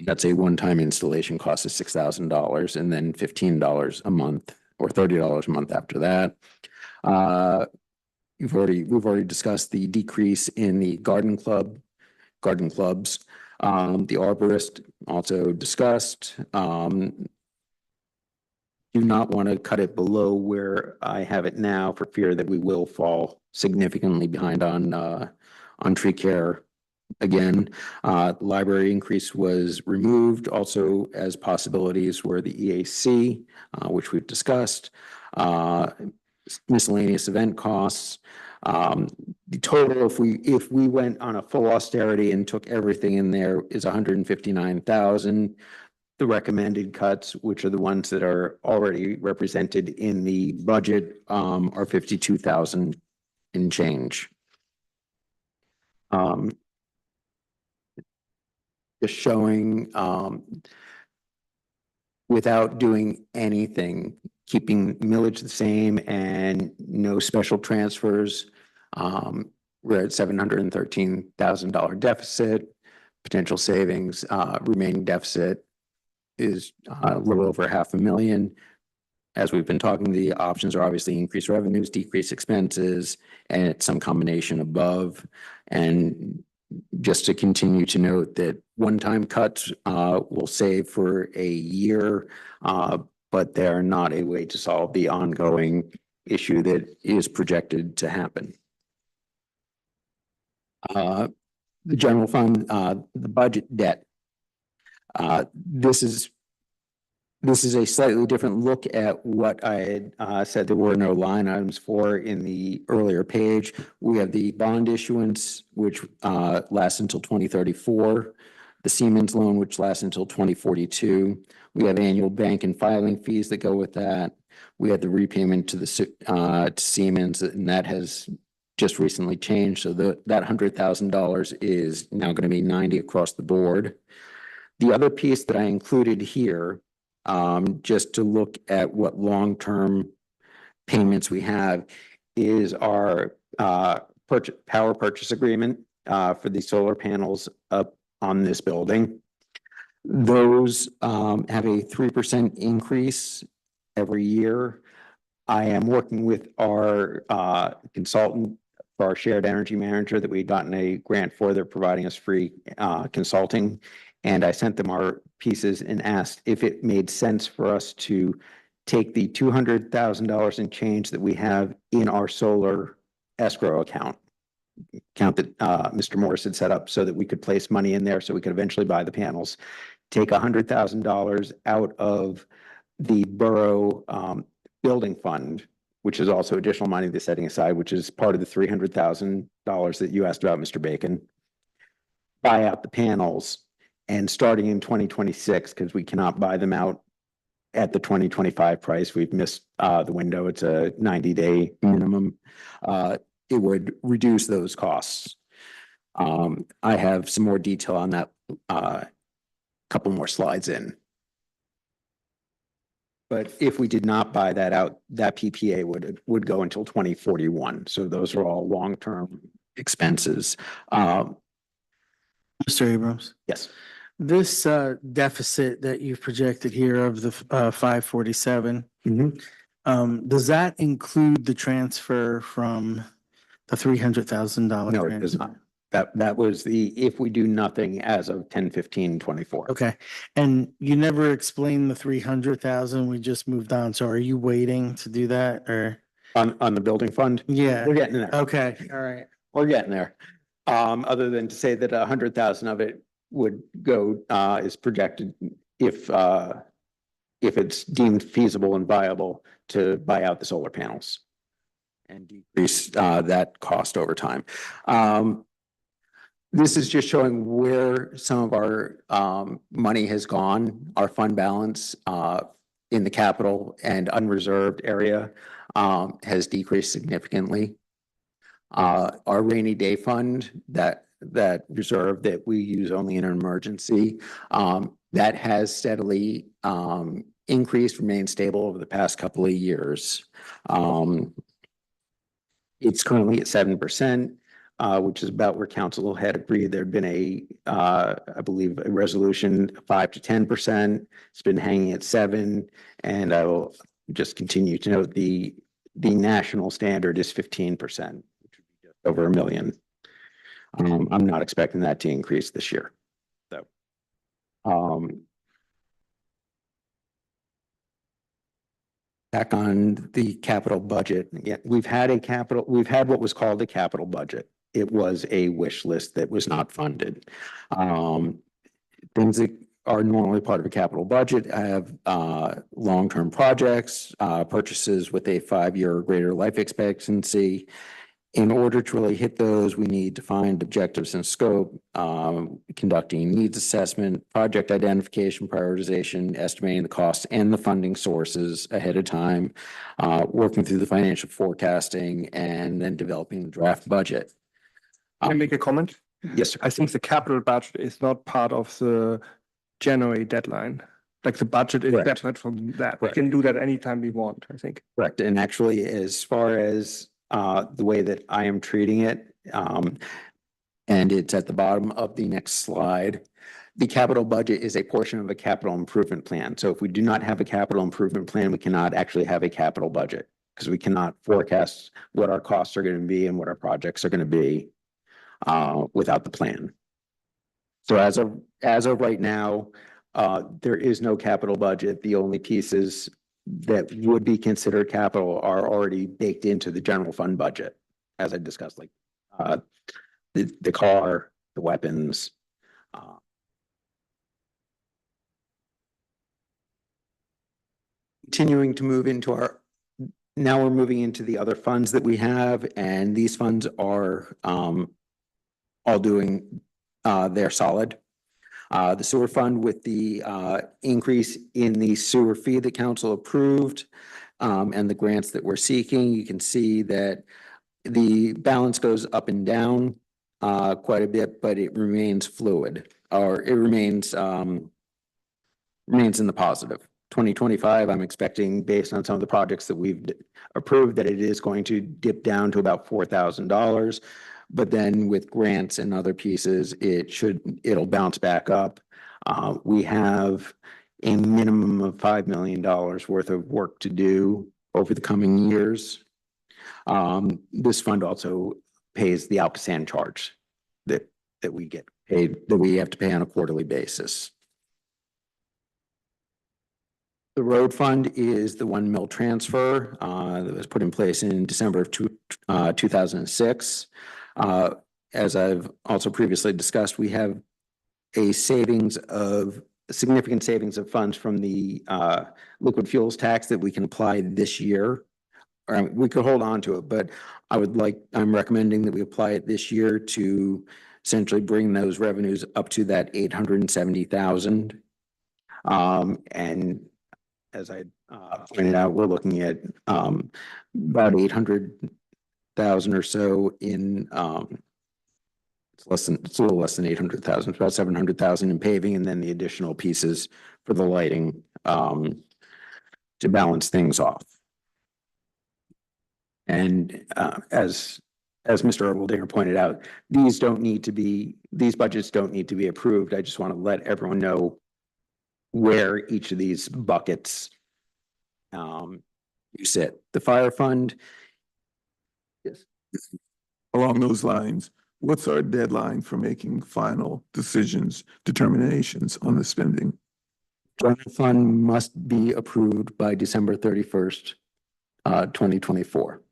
That's a one-time installation cost of $6,000 and then $15 a month or $30 a month after that. We've already discussed the decrease in the garden clubs. The arborist also discussed. Do not want to cut it below where I have it now for fear that we will fall significantly behind on tree care. Again, library increase was removed. Also, as possibilities were the EAC, which we've discussed, miscellaneous event costs. The total, if we went on a full austerity and took everything in there, is $159,000. The recommended cuts, which are the ones that are already represented in the budget, are $52,000 and change. Just showing without doing anything, keeping millage the same and no special transfers. We're at $713,000 deficit. Potential savings, remaining deficit is a little over $500,000. As we've been talking, the options are obviously increase revenues, decrease expenses, and it's some combination above. And just to continue to note that one-time cuts will save for a year, but they're not a way to solve the ongoing issue that is projected to happen. The general fund, the budget debt. This is a slightly different look at what I had said there were no line items for in the earlier page. We have the bond issuance, which lasts until 2034, the Siemens loan, which lasts until 2042. We have annual bank and filing fees that go with that. We have the repayment to the to Siemens, and that has just recently changed. So that $100,000 is now going to be $90,000 across the board. The other piece that I included here, just to look at what long-term payments we have, is our power purchase agreement for the solar panels up on this building. Those have a 3% increase every year. I am working with our consultant for our shared energy manager that we'd gotten a grant for. They're providing us free consulting. And I sent them our pieces and asked if it made sense for us to take the $200,000 in change that we have in our solar escrow account that Mr. Morris had set up so that we could place money in there so we could eventually buy the panels, take $100,000 out of the borough building fund, which is also additional money they're setting aside, which is part of the $300,000 that you asked about, Mr. Bacon. Buy out the panels, and starting in 2026, because we cannot buy them out at the 2025 price, we've missed the window. It's a 90-day minimum. It would reduce those costs. I have some more detail on that, couple more slides in. But if we did not buy that out, that PPA would go until 2041. So those are all long-term expenses. Mr. Abrams, Yes. this deficit that you've projected here of the 547, does that include the transfer from the $300,000? No, it does not. That was if we do nothing as of 10/15/24. Okay, and you never explained the 300,000, we just moved on, so are you waiting to do that, or? On the building fund? Yeah, We're getting there. okay, all right. We're getting there. Other than to say that 100,000 of it would go, is projected if it's deemed feasible and viable to buy out the solar panels and decrease that cost over time. This is just showing where some of our money has gone. Our fund balance in the capital and unreserved area has decreased significantly. Our rainy day fund, that reserve that we use only in an emergency, that has steadily increased, remained stable over the past couple of years. It's currently at 7%. Which is about where council had agreed. There'd been I believe, a resolution 5 to 10%. It's been hanging at 7%, and I will just continue to note the national standard is 15%, which would be just over $1 million. I'm not expecting that to increase this year. So, back on the capital budget. Yeah, we've had what was called a capital budget. It was a wish list that was not funded. Things that are normally part of a capital budget have long-term projects, purchases with a 5-year or greater life expectancy. In order to really hit those, we need defined objectives and scope, conducting needs assessment, project identification, prioritization, estimating the costs and the funding sources ahead of time, working through the financial forecasting, and then developing the draft budget. Can I make a comment? Yes, sir. I think the capital budget is not part of the January deadline. Like the budget is Correct. separate from that. We Correct. can do that anytime we want, I think. Correct. And actually, as far as the way that I am treating it, and it's at the bottom of the next slide, the capital budget is a portion of a capital improvement plan. So if we do not have a capital improvement plan, we cannot actually have a capital budget, because we cannot forecast what our costs are going to be and what our projects are going to be without the plan. So as of right now, there is no capital budget. The only pieces that would be considered capital are already baked into the general fund budget, as I discussed, like the car, the weapons. Continuing to move into now we're moving into the other funds that we have, and these funds are all doing, they're solid. The sewer fund, with the increase in the sewer fee that council approved, and the grants that we're seeking, you can see that the balance goes up and down quite a bit, but it remains fluid, or it remains in the positive. 2025, I'm expecting, based on some of the projects that we've approved, that it is going to dip down to about $4,000. But then with grants and other pieces, it'll bounce back up. We have a minimum of $5 million worth of work to do over the coming years. This fund also pays the Alcosan charge that we get paid, that we have to pay on a quarterly basis. The road fund is the $1 million transfer that was put in place in December of 2006. As I've also previously discussed, we have a significant savings of funds from the liquid fuels tax that we can apply this year or we could hold on to it, but I'm recommending that we apply it this year to essentially bring those revenues up to that 870,000. And as I pointed out, we're looking at about 800,000 or so in it's a little less than 800,000, it's about 700,000 in paving, and then the additional pieces for the lighting to balance things off. And as Mr. Erwaldinger pointed out, these budgets don't need to be approved. I just want to let everyone know where each of these buckets you sit. The fire fund. Yes. Along those lines, what's our deadline for making final determinations on the spending? General fund must be approved by December 31st, 2024.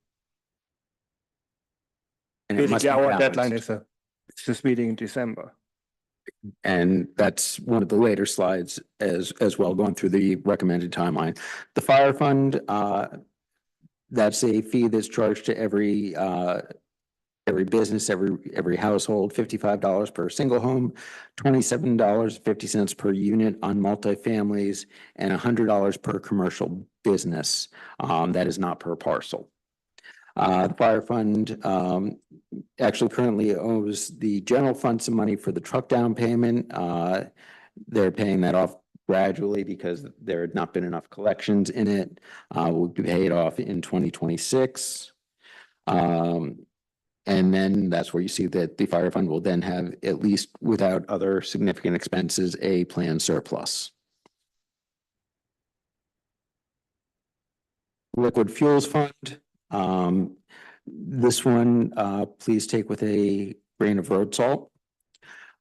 And it must Basically, be our deadline balanced. is this meeting in December. And that's one of the later slides as well, going through the recommended timeline. The fire fund, that's a fee that's charged to every business, every household, $55 per single home, $27.50 per unit on multifamilies, and $100 per commercial business. That is not per parcel. The fire fund actually currently owes the general fund some money for the truck down payment. They're paying that off gradually because there had not been enough collections in it. Will be paid off in 2026. And then that's where you see that the fire fund will then have, at least without other significant expenses, a planned surplus. Liquid fuels fund. This one, please take with a grain of road salt.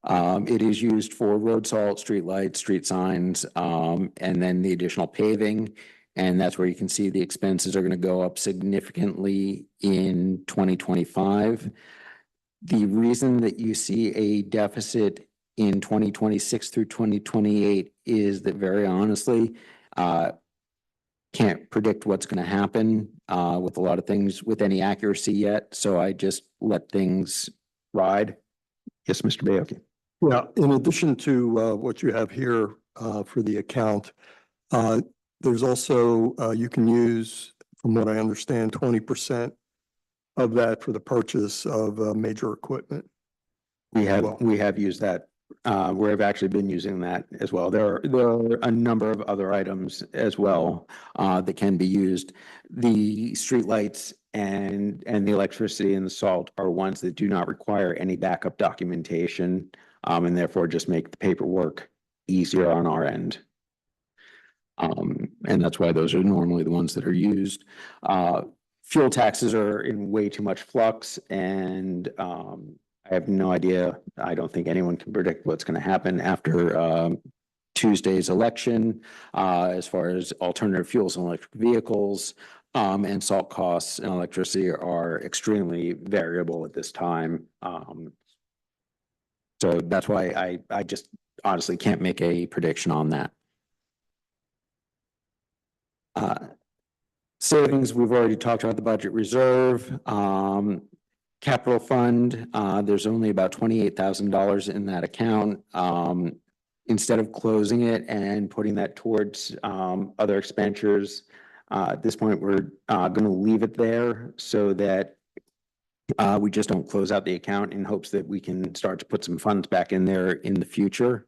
It is used for road salt, street lights, street signs, and then the additional paving. And that's where you can see the expenses are going to go up significantly in 2025. The reason that you see a deficit in 2026 through 2028 is that, very honestly, can't predict what's going to happen with a lot of things with any accuracy yet. So I just let things ride. Yes, Mr. Bayoki. Yeah, in addition to what you have here for the account, there's also, you can use, from what I understand, 20% of that for the purchase of major equipment. We have used that. We've actually been using that as well. There are a number of other items as well that can be used. The streetlights and the electricity and the salt are ones that do not require any backup documentation, and therefore just make the paperwork easier on our end. And that's why those are normally the ones that are used. Fuel taxes are in way too much flux, and I have no idea. I don't think anyone can predict what's going to happen after Tuesday's election as far as alternative fuels and electric vehicles, and salt costs and electricity are extremely variable at this time. So that's why I just honestly can't make a prediction on that. Savings, we've already talked about the budget reserve. Capital fund, there's only about $28,000 in that account. Instead of closing it and putting that towards other expenditures, at this point, we're going to leave it there so that we just don't close out the account in hopes that we can start to put some funds back in there in the future.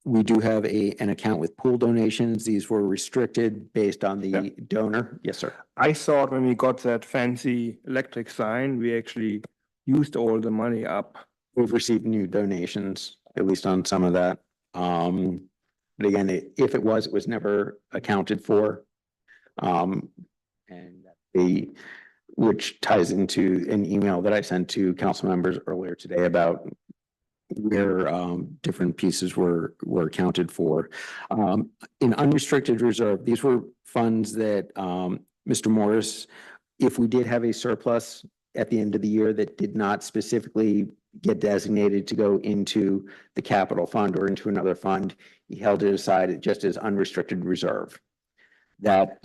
We do have an account with pool donations. These were restricted based on the donor. Yes, sir. I thought when we got that fancy electric sign, we actually used all the money up. We've received new donations, at least on some of that. But again, if it was never accounted for. And which ties into an email that I sent to council members earlier today about where different pieces were accounted for. In unrestricted reserve, these were funds that Mr. Morris, if we did have a surplus at the end of the year that did not specifically get designated to go into the capital fund or into another fund, he held it aside just as unrestricted reserve. That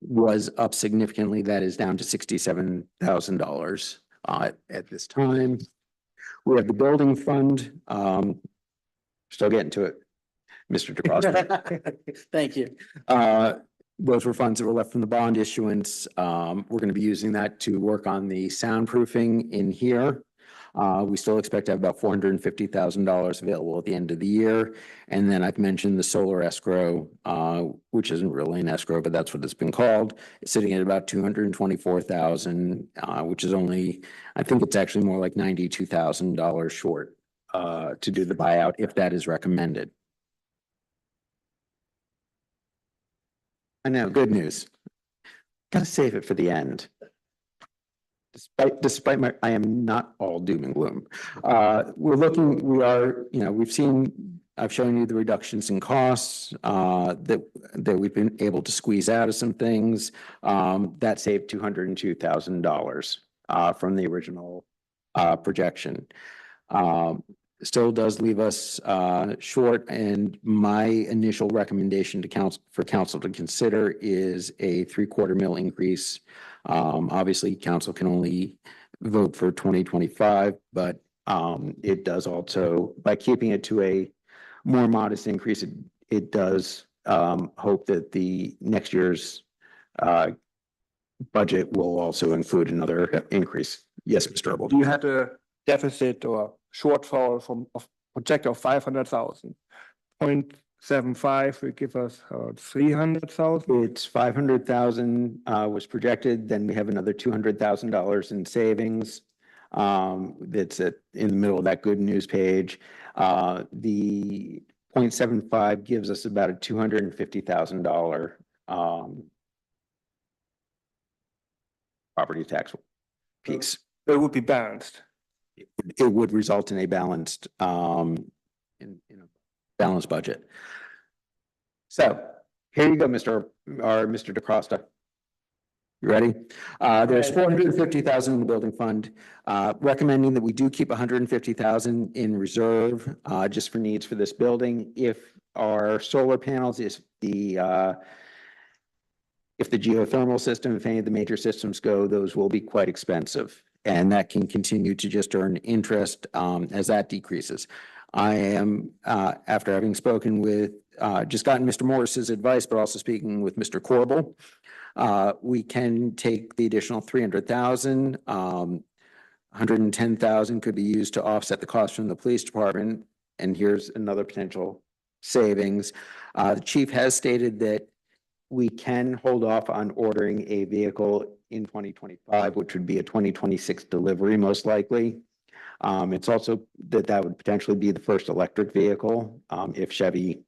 was up significantly. That is down to $67,000 at this time. We have the building fund. Still getting to it, Mr. DeCosta. Thank you. Those were funds that were left from the bond issuance. We're going to be using that to work on the soundproofing in here. We still expect to have about $450,000 available at the end of the year. And then I've mentioned the solar escrow, which isn't really an escrow, but that's what it's been called. It's sitting at about $224,000, which is only, I think it's actually more like $92,000 short to do the buyout if that is recommended. I know, good news. Gotta save it for the end. Despite my, I am not all doom and gloom. We've seen, I've shown you the reductions in costs, that we've been able to squeeze out of some things. That saved $202,000, from the original, projection. Still does leave us, short, and my initial recommendation to council to consider is a 3/4 mil increase. Obviously, council can only vote for 2025, but it does also, by keeping it to a more modest increase, it does hope that the next year's budget will also include another increase. Yes, Mr. Earl. You had a deficit or shortfall of project of 500,000. 0.75 will give us 300,000. It's 500,000 was projected, then we have another $200,000 in savings. That's in the middle of that good news page. The 0.75 gives us about a $250,000 property tax piece. It would be balanced. It would result in a balanced balanced budget. So here you go, Mr. DeCosta. You ready? There's 450,000 in the building fund, recommending that we do keep 150,000 in reserve, just for needs for this building. If our solar panels, if the geothermal system, if any of the major systems go, those will be quite expensive. And that can continue to just earn interest, as that decreases. I am, after having spoken with, just gotten Mr. Morris's advice, but also speaking with Mr. Corbel, we can take the additional 300,000. 110,000 could be used to offset the cost from the police department. And here's another potential savings. The chief has stated that we can hold off on ordering a vehicle in 2025, which would be a 2026 delivery, most likely. It's also that would potentially be the first electric vehicle, if Chevy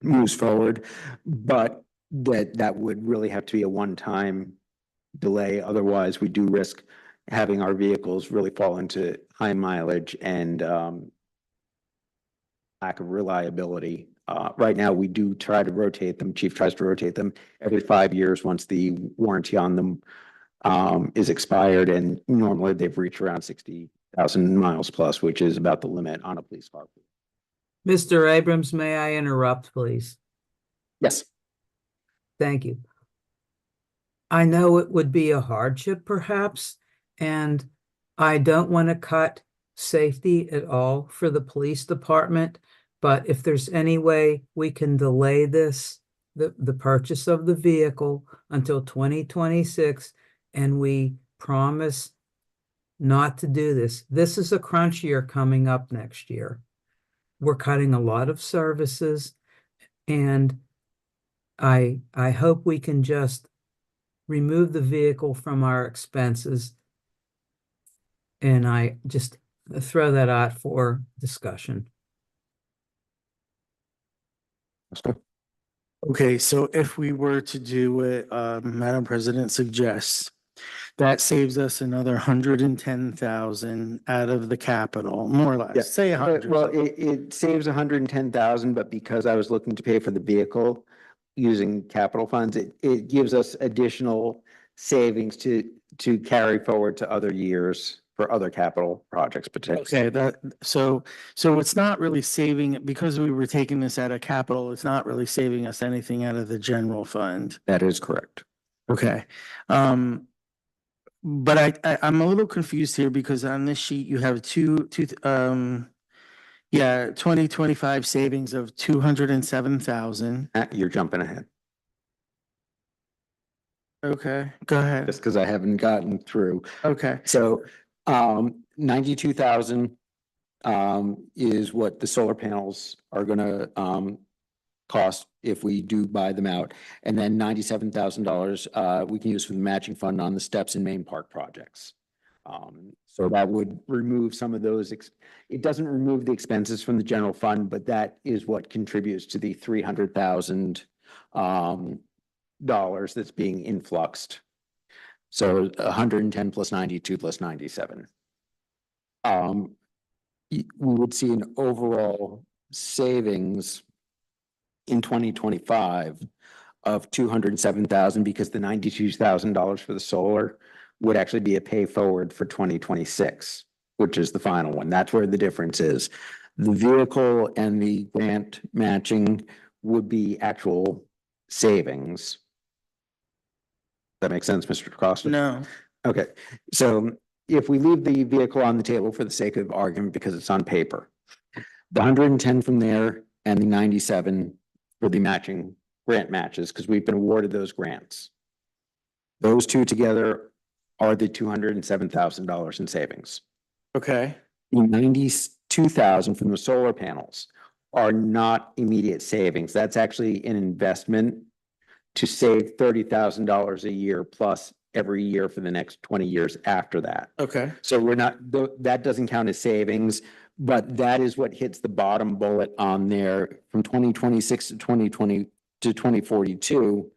moves forward, but that would really have to be a one-time delay. Otherwise, we do risk having our vehicles really fall into high mileage and lack of reliability. Right now, we do try to rotate them. Chief tries to rotate them every 5 years once the warranty on them is expired, and normally they've reached around 60,000 miles plus, which is about the limit on a police car. Mr. Abrams, may I interrupt, please? Yes. Thank you. I know it would be a hardship perhaps, and I don't want to cut safety at all for the police department, but if there's any way we can delay this, the purchase of the vehicle until 2026, and we promise not to do this. This is a crunch year coming up next year. We're cutting a lot of services, and I hope we can just remove the vehicle from our expenses. And I just throw that out for discussion. Okay, so if we were to do what Madam President suggests, that saves us another 110,000 out of the capital, more or Yeah. less, say 100. Well, it saves 110,000, but because I was looking to pay for the vehicle using capital funds, it gives us additional savings to carry forward to other years for other capital projects potentially. Okay, so it's not really saving, because we were taking this out of capital, it's not really saving us anything out of the general fund. That is correct. Okay. But I'm a little confused here because on this sheet you have yeah, 2025 savings of 207,000. You're jumping ahead, Okay, go ahead. just because I haven't gotten through. Okay, So, 92,000, is what the solar panels are gonna, cost if we do buy them out. And then $97,000, we can use for the matching fund on the steps in Main Park projects. So that would remove some of those, it doesn't remove the expenses from the general fund, but that is what contributes to the 300,000 dollars that's being influxed. So 110 plus 92 plus 97. We would see an overall savings in 2025 of 207,000 because the $92,000 for the solar would actually be a pay forward for 2026, which is the final one. That's where the difference is. The vehicle and the grant matching would be actual savings. That makes sense, Mr. Costa? no, Okay, so if we leave the vehicle on the table for the sake of argument, because it's on paper, the 110 from there and the 97 for the matching grant matches, because we've been awarded those grants. Those two together are the $207,000 in savings. okay, The 92,000 from the solar panels are not immediate savings. That's actually an investment to save $30,000 a year plus every year for the next 20 years after that. okay, So we're not, that doesn't count as savings, but that is what hits the bottom bullet on there from 2026 to 2020 to 2042.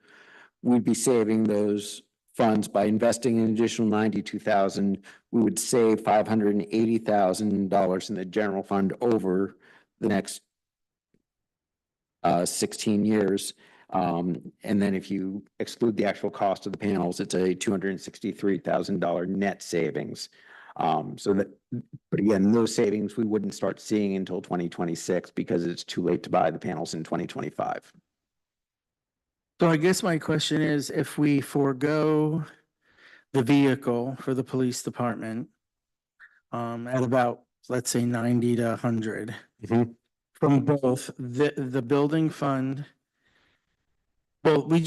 We'd be saving those funds by investing an additional 92,000. We would save $580,000 in the general fund over the next 16 years. And then if you exclude the actual cost of the panels, it's a $263,000 net savings. So that, but again, those savings we wouldn't start seeing until 2026 because it's too late to buy the panels in 2025. So I guess my question is, if we forego the vehicle for the police department, at about, let's say 90 to 100, from both the building fund. Well, we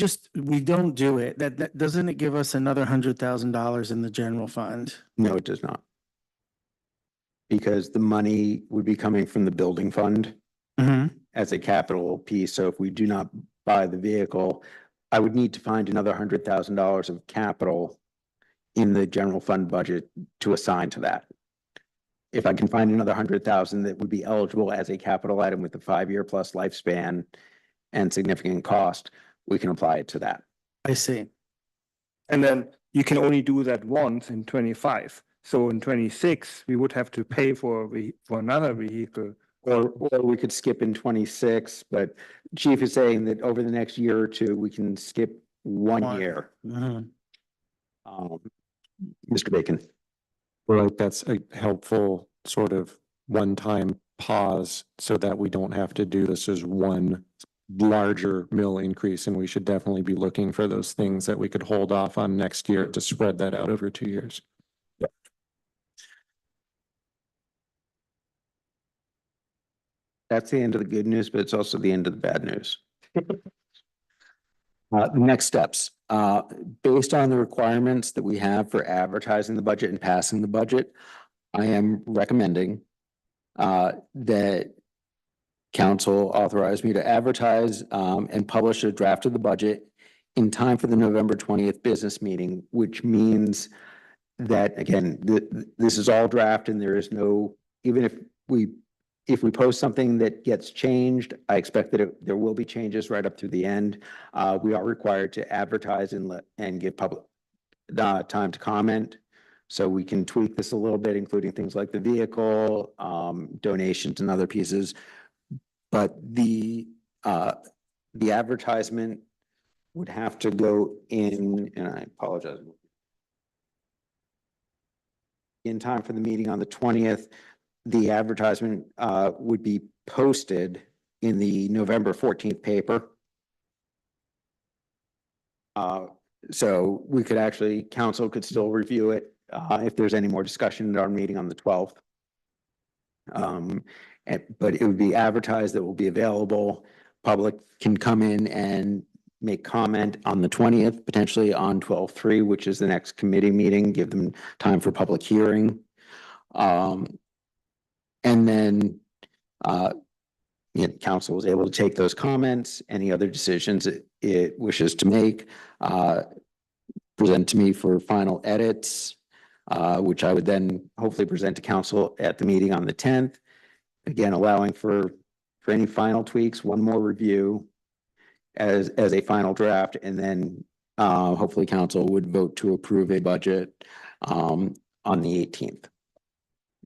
don't do it. That doesn't it give us another $100,000 in the general fund? No, it does not. Because the money would be coming from the building fund Mm-hmm. as a capital piece. So if we do not buy the vehicle, I would need to find another $100,000 of capital in the general fund budget to assign to that. If I can find another 100,000 that would be eligible as a capital item with a 5-year plus lifespan and significant cost, we can apply it to that. I see. And then you can only do that once in 25. So in 26, we would have to pay for another vehicle. Or we could skip in 26, but Chief is saying that over the next year or two, we can skip one year. Mhm. Mr. Bacon. Right, that's a helpful sort of one-time pause so that we don't have to do this as one larger mill increase, and we should definitely be looking for those things that we could hold off on next year to spread that out over 2 years. That's the end of the good news, but it's also the end of the bad news. The next steps, based on the requirements that we have for advertising the budget and passing the budget, I am recommending that council authorize me to advertise and publish a draft of the budget in time for the November 20th business meeting, which means that, again, this is all draft and there is no, even if we post something that gets changed, I expect that there will be changes right up to the end. We are required to advertise and give public time to comment. So we can tweak this a little bit, including things like the vehicle, donations and other pieces. But the advertisement would have to go in, and I apologize, in time for the meeting on the 20th. The advertisement would be posted in the November 14th paper. So we could actually, council could still review it, if there's any more discussion at our meeting on the 12th. But it would be advertised, that will be available. Public can come in and make comment on the 20th, potentially on 12/3, which is the next committee meeting, give them time for public hearing. And then, council was able to take those comments, any other decisions it wishes to make, present to me for final edits, which I would then hopefully present to council at the meeting on the 10th. Again, allowing for any final tweaks, one more review as a final draft, and then hopefully council would vote to approve a budget on the 18th.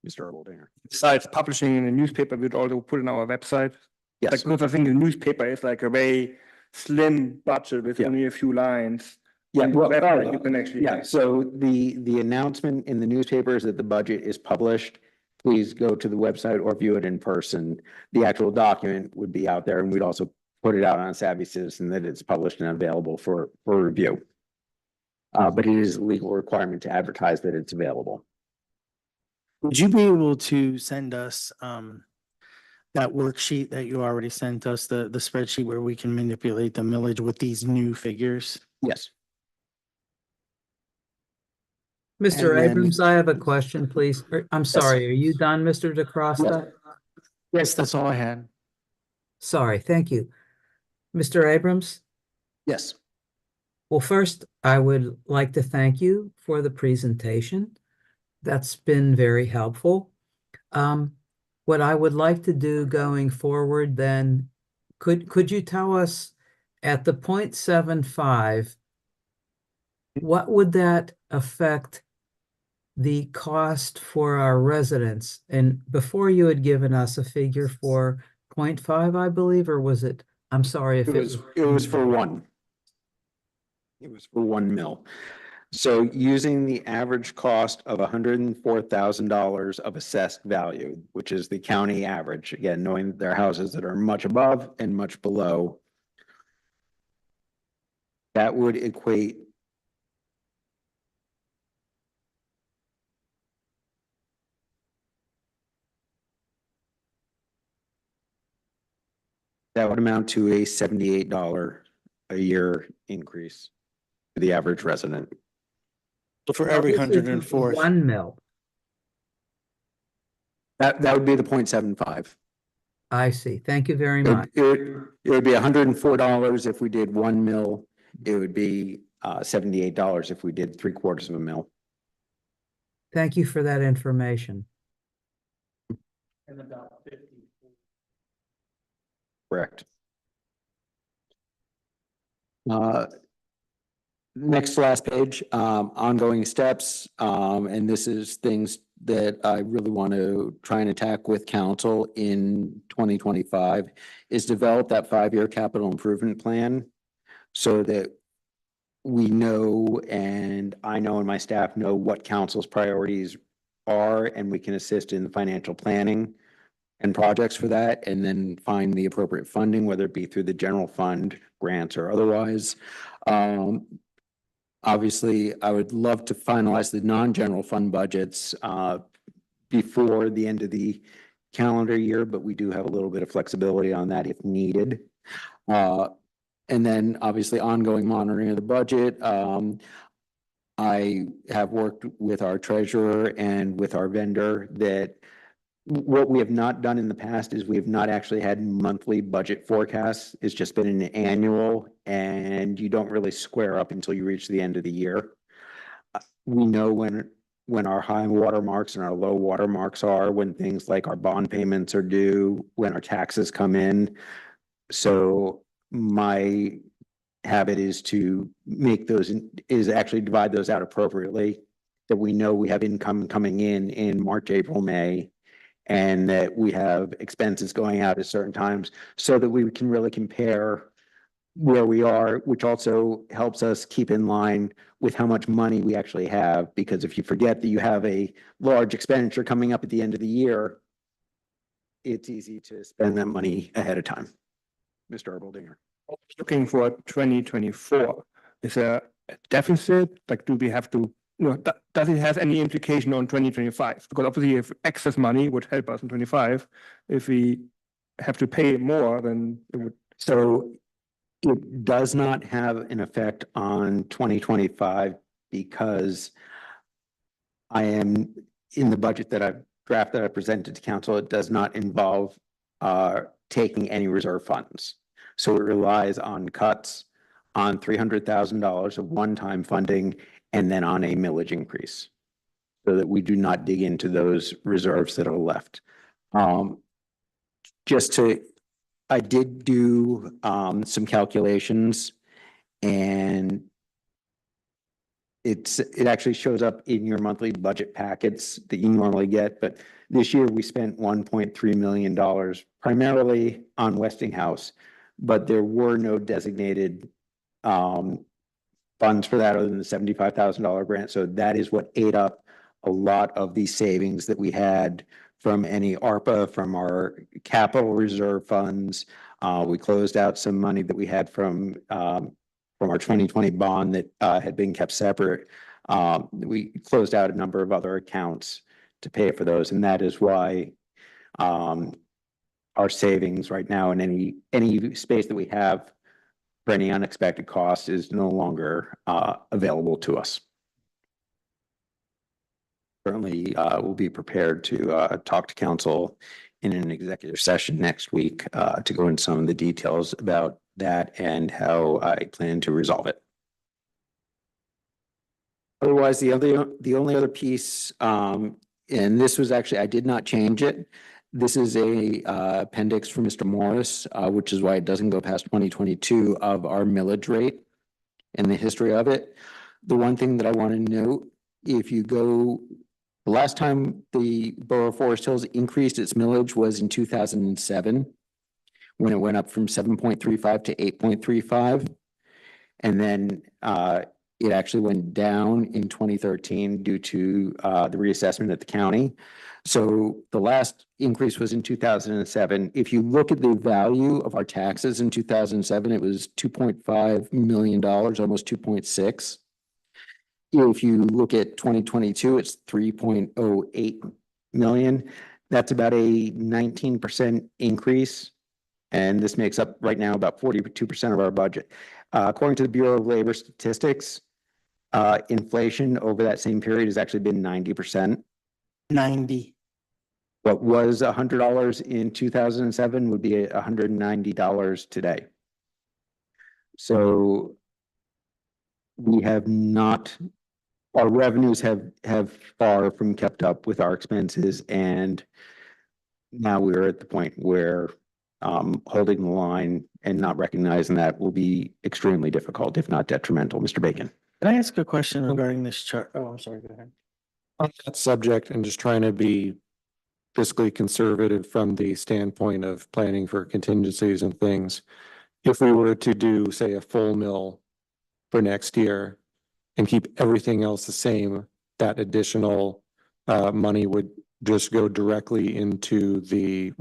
Mr. Erbaldinger. Besides publishing in the newspaper, we'd also put in our website. Yes. Like, because I think the newspaper is like a very slim budget with Yeah. only a few lines. Yeah, On the well, website, you can actually. Yeah, so the announcement in the newspaper is that the budget is published. Please go to the website or view it in person. The actual document would be out there, and we'd also put it out on Savvy Citizen that it's published and available for review. But it is a legal requirement to advertise that it's available. Would you be able to send us that worksheet that you already sent us, the spreadsheet where we can manipulate the millage with these new figures? Yes. Mr. And then- Abrams, I have a question, please. I'm sorry, are you done, Mr. DeCrosta? Yes, that's all I had. Sorry, thank you. Mr. Abrams? Yes. Well, first, I would like to thank you for the presentation. That's been very helpful. What I would like to do going forward then, could you tell us at the 0.75, what would that affect the cost for our residents? And before you had given us a figure for 0.5, I believe, or was it, I'm sorry if It was for one. It was for 1 mil. So using the average cost of $104,000 of assessed value, which is the county average, again, knowing that there are houses that are much above and much below, that would equate that would amount to a $78 a year increase for the average resident. For every This is 104th. 1 mil. That would be the 0.75. I see. Thank you very It, much. it would be $104 if we did 1 mil. It would be $78 if we did 3/4 of a mil. Thank you for that information. Correct. Next to last page, ongoing steps, and this is things that I really want to try and attack with council in 2025, is develop that 5-year capital improvement plan so that we know, and I know and my staff know what council's priorities are, and we can assist in the financial planning and projects for that, and then find the appropriate funding, whether it be through the general fund, grants, or otherwise. Obviously, I would love to finalize the non-general fund budgets before the end of the calendar year, but we do have a little bit of flexibility on that if needed. And then obviously ongoing monitoring of the budget. I have worked with our treasurer and with our vendor that what we have not done in the past is we have not actually had monthly budget forecasts. It's just been an annual, and you don't really square up until you reach the end of the year. We know when our high water marks and our low water marks are, when things like our bond payments are due, when our taxes come in. So my habit is to make those, is actually divide those out appropriately, that we know we have income coming in March, April, May, and that we have expenses going out at certain times, so that we can really compare where we are, which also helps us keep in line with how much money we actually have. Because if you forget that you have a large expenditure coming up at the end of the year, it's easy to spend that money ahead of time. Mr. Erbaldinger. Looking for 2024, is there deficit? Like, do we have to, does it have any implication on 2025? Because obviously if excess money would help us in 25, if we have to pay more, then it would. So it does not have an effect on 2025 because I am in the budget that I've drafted, I presented to council, it does not involve taking any reserve funds. So it relies on cuts on $300,000 of one-time funding and then on a millage increase so that we do not dig into those reserves that are left. I did do some calculations and it actually shows up in your monthly budget packets that you normally get, but this year we spent $1.3 million primarily on Westinghouse, but there were no designated funds for that other than the $75,000 grant. So that is what ate up a lot of the savings that we had from any ARPA, from our capital reserve funds. We closed out some money that we had from our 2020 bond that had been kept separate. We closed out a number of other accounts to pay for those, and that is why our savings right now in any space that we have for any unexpected costs is no longer available to us. Certainly, we'll be prepared to talk to council in an executive session next week to go into some of the details about that and how I plan to resolve it. Otherwise, the only other piece, and this was actually, I did not change it. This is a appendix from Mr. Morris, which is why it doesn't go past 2022 of our millage rate and the history of it. The one thing that I want to note, if you go, the last time the Borough of Forest Hills increased its millage was in 2007, when it went up from 7.35 to 8.35. And then it actually went down in 2013 due to the reassessment at the county. So the last increase was in 2007. If you look at the value of our taxes in 2007, it was $2.5 million, almost 2.6. If you look at 2022, it's 3.08 million. That's about a 19% increase. And this makes up right now about 42% of our budget. According to the Bureau of Labor Statistics, inflation over that same period has actually been 90%. 90. What was $100 in 2007 would be $190 today. So we have not, our revenues have far from kept up with our expenses, and now we're at the point where holding the line and not recognizing that will be extremely difficult, if not detrimental. Mr. Bacon. Can I ask a question regarding this chart? Oh, I'm sorry, go ahead. On that subject and just trying to be fiscally conservative from the standpoint of planning for contingencies and things. If we were to do, say, a full mill for next year and keep everything else the same, that additional money would just go directly into the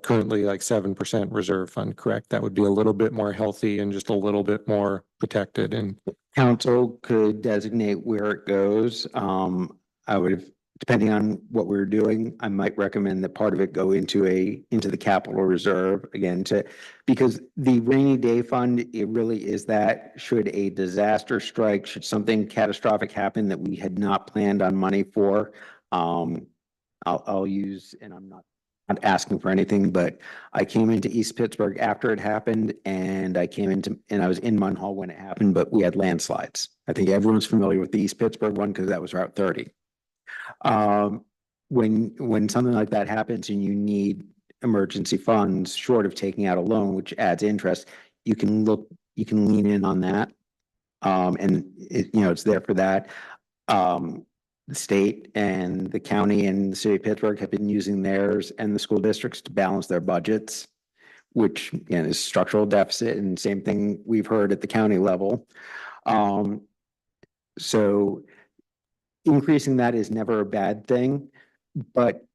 currently like 7% reserve fund, correct? That would be a little bit more healthy and just a little bit more protected. And Council could designate where it goes. I would have, depending on what we're doing, I might recommend that part of it go into the capital reserve again, because the rainy day fund, it really is that should a disaster strike, should something catastrophic happen that we had not planned on money for, I'll use, and I'm not asking for anything, but I came into East Pittsburgh after it happened, and I was in Munhall when it happened, but we had landslides. I think everyone's familiar with the East Pittsburgh one because that was Route 30. When something like that happens and you need emergency funds short of taking out a loan, which adds interest, you can lean in on that. And it's there for that. The state and the county and the city of Pittsburgh have been using theirs and the school districts to balance their budgets, which again is structural deficit, and same thing we've heard at the county level. So increasing that is never a bad thing, but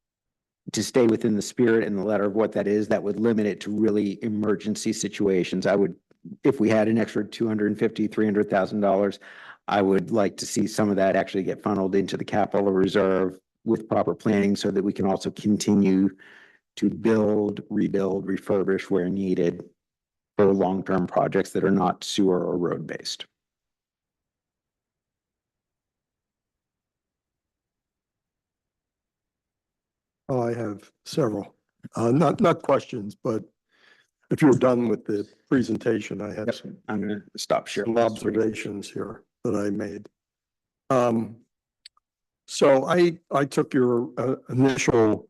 to stay within the spirit and the letter of what that is, that would limit it to really emergency situations. I would if we had an extra $250,000-300,000, I would like to see some of that actually get funneled into the capital reserve with proper planning so that we can also continue to build, rebuild, refurbish where needed for long-term projects that are not sewer or road-based. Oh, I have several, not questions, but if you're done with the presentation, I have some I'm gonna stop sharing. observations here that I made. So I took your initial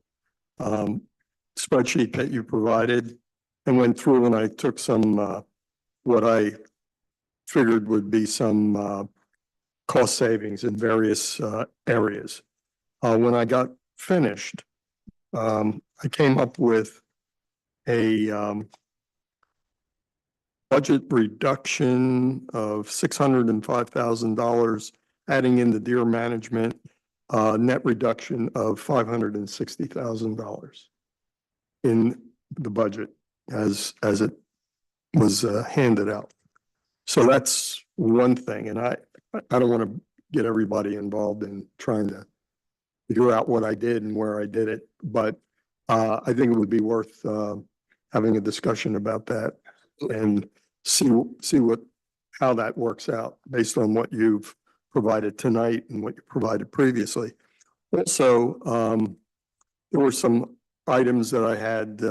spreadsheet that you provided and went through and I took some what I figured would be some cost savings in various areas. When I got finished, I came up with a budget reduction of $605,000, adding in the deer management, net reduction of $560,000 in the budget as it was handed out. So that's one thing, and I don't want to get everybody involved in trying to figure out what I did and where I did it, but I think it would be worth having a discussion about that and see how that works out based on what you've provided tonight and what you provided previously. Also, there were some items that I had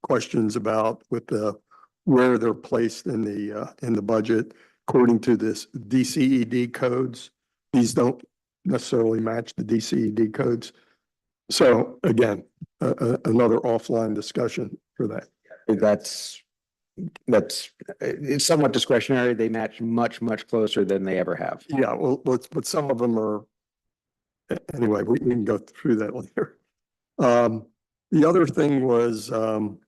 questions about with where they're placed in the budget according to this DCED codes. These don't necessarily match the DCED codes. So again, another offline discussion for that. It's somewhat discretionary. They match much closer than they ever have. Yeah, well, but some of them are, anyway, we can go through that later. The other thing was, talking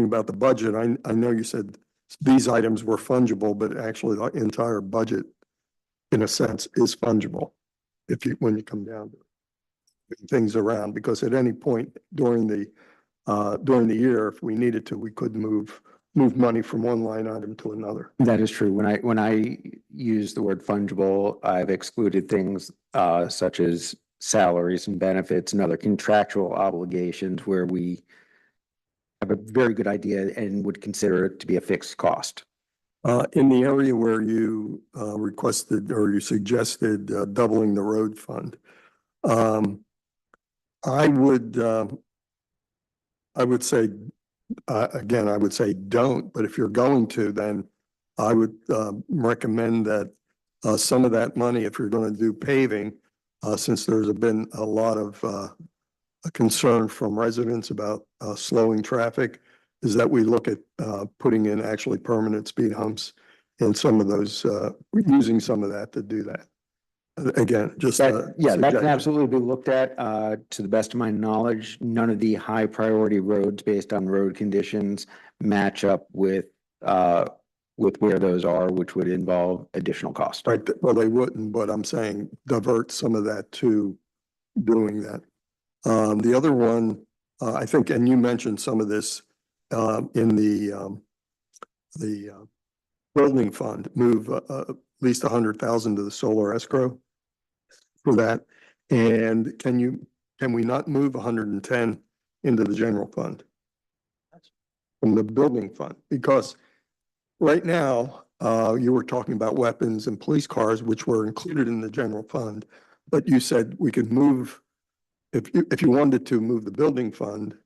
about the budget, I know you said these items were fungible, but actually the entire budget, in a sense, is fungible when you come down to things around, because at any point during the year, if we needed to, we could move money from one line item to another. That is true. When I use the word fungible, I've excluded things such as salaries and benefits and other contractual obligations where we have a very good idea and would consider it to be a fixed cost. In the area where you requested or you suggested doubling the road fund, I would say, again, I would say don't, but if you're going to, then I would recommend that some of that money, if you're going to do paving, since there's been a lot of a concern from residents about slowing traffic, is that we look at putting in actually permanent speed humps and some of those, using some of that to do that. Again, just that can absolutely be looked at. To the best of my knowledge, none of the high priority roads based on road conditions match up with where those are, which would involve additional cost. Right. Well, they wouldn't, but I'm saying divert some of that to doing that. The other one, I think, and you mentioned some of this in the building fund, move at least 100,000 to the solar escrow for that. And can we not move 110 into the general fund from the building fund? Because right now, you were talking about weapons and police cars, which were included in the general fund, but you said we could move, if you wanted to move the building fund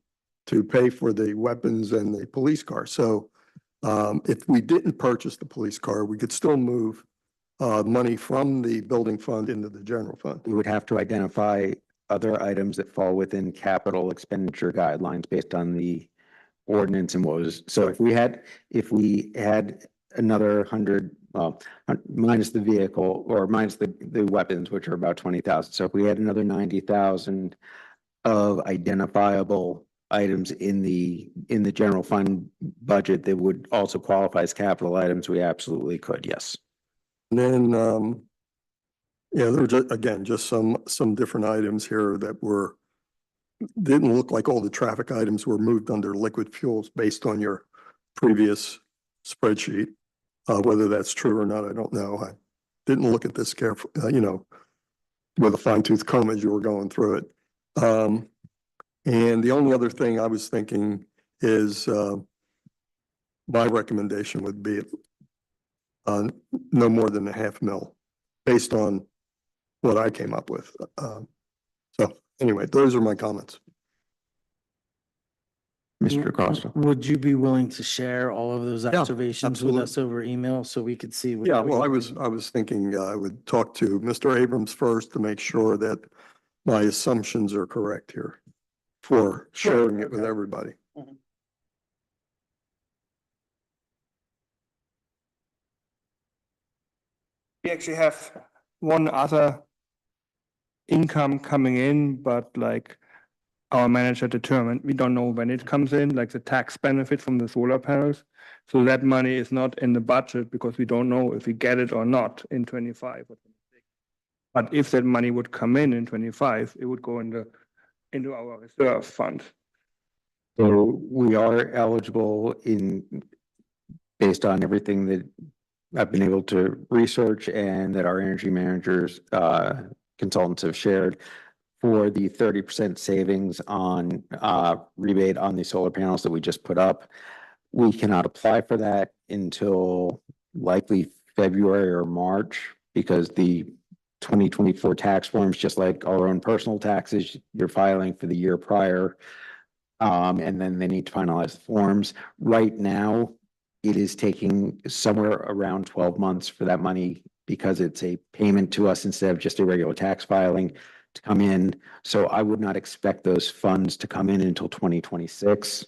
to pay for the weapons and the police car. So if we didn't purchase the police car, we could still move money from the building fund into the general fund. We would have to identify other items that fall within capital expenditure guidelines based on the ordinance and what was, so if we had another 100, well, minus the vehicle or minus the weapons, which are about 20,000. So if we had another 90,000 of identifiable items in the general fund budget that would also qualify as capital items, we absolutely could, yes. And then, there were just some different items here that didn't look like all the traffic items were moved under liquid fuels based on your previous spreadsheet. Whether that's true or not, I don't know. I didn't look at this carefully, with a fine tooth comb as you were going through it. And the only other thing I was thinking is, my recommendation would be no more than $500,000 based on what I came up with. So anyway, those are my comments. Mr. Costa. Would you be willing to share all of those observations with absolutely. us over email so we could see? what Yeah, we well, I can- was thinking I would talk to Mr. Abrams first to make sure that my assumptions are correct here for sharing it with everybody. We actually have one other income coming in, but like our manager determined, we don't know when it comes in, like the tax benefit from the solar panels. So that money is not in the budget because we don't know if we get it or not in 25 or 26. But if that money would come in 25, it would go into our reserve fund. So we are eligible based on everything that I've been able to research and that our energy managers, consultants have shared for the 30% savings on, rebate on the solar panels that we just put up. We cannot apply for that until likely February or March because the 2024 tax forms, just like our own personal taxes, you're filing for the year prior. And then they need to finalize the forms. Right now, it is taking somewhere around 12 months for that money because it's a payment to us instead of just a regular tax filing to come in. So I would not expect those funds to come in until 2026.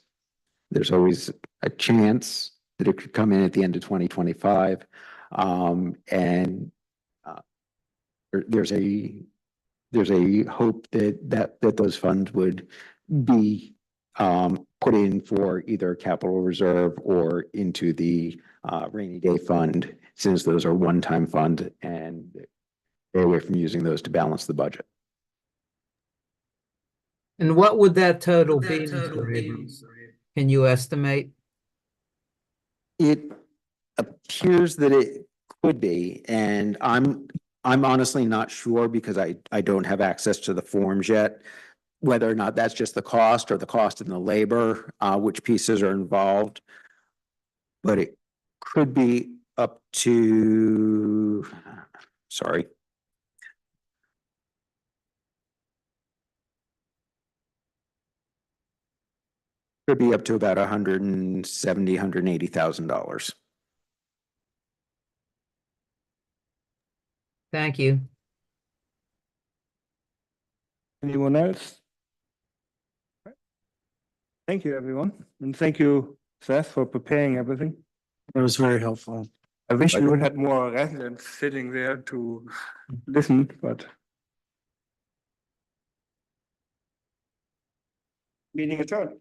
There's always a chance that it could come in at the end of 2025. There's a hope that those funds would be put in for either capital reserve or into the rainy day fund, since those are one-time fund and stay away from using those to balance the budget. And what would that total be, Mr. Abrams? Can you estimate? It appears that it could be, and I'm honestly not sure because I don't have access to the forms yet, whether or not that's just the cost or the cost and the labor, which pieces are involved. But it could be up to, sorry. Could be up to about $170,000-$180,000. Thank you. Anyone else? Thank you, everyone. And thank you, Seth, for preparing everything. It was very helpful. I wish we would have more residents sitting there to listen, but. Meeting adjourned.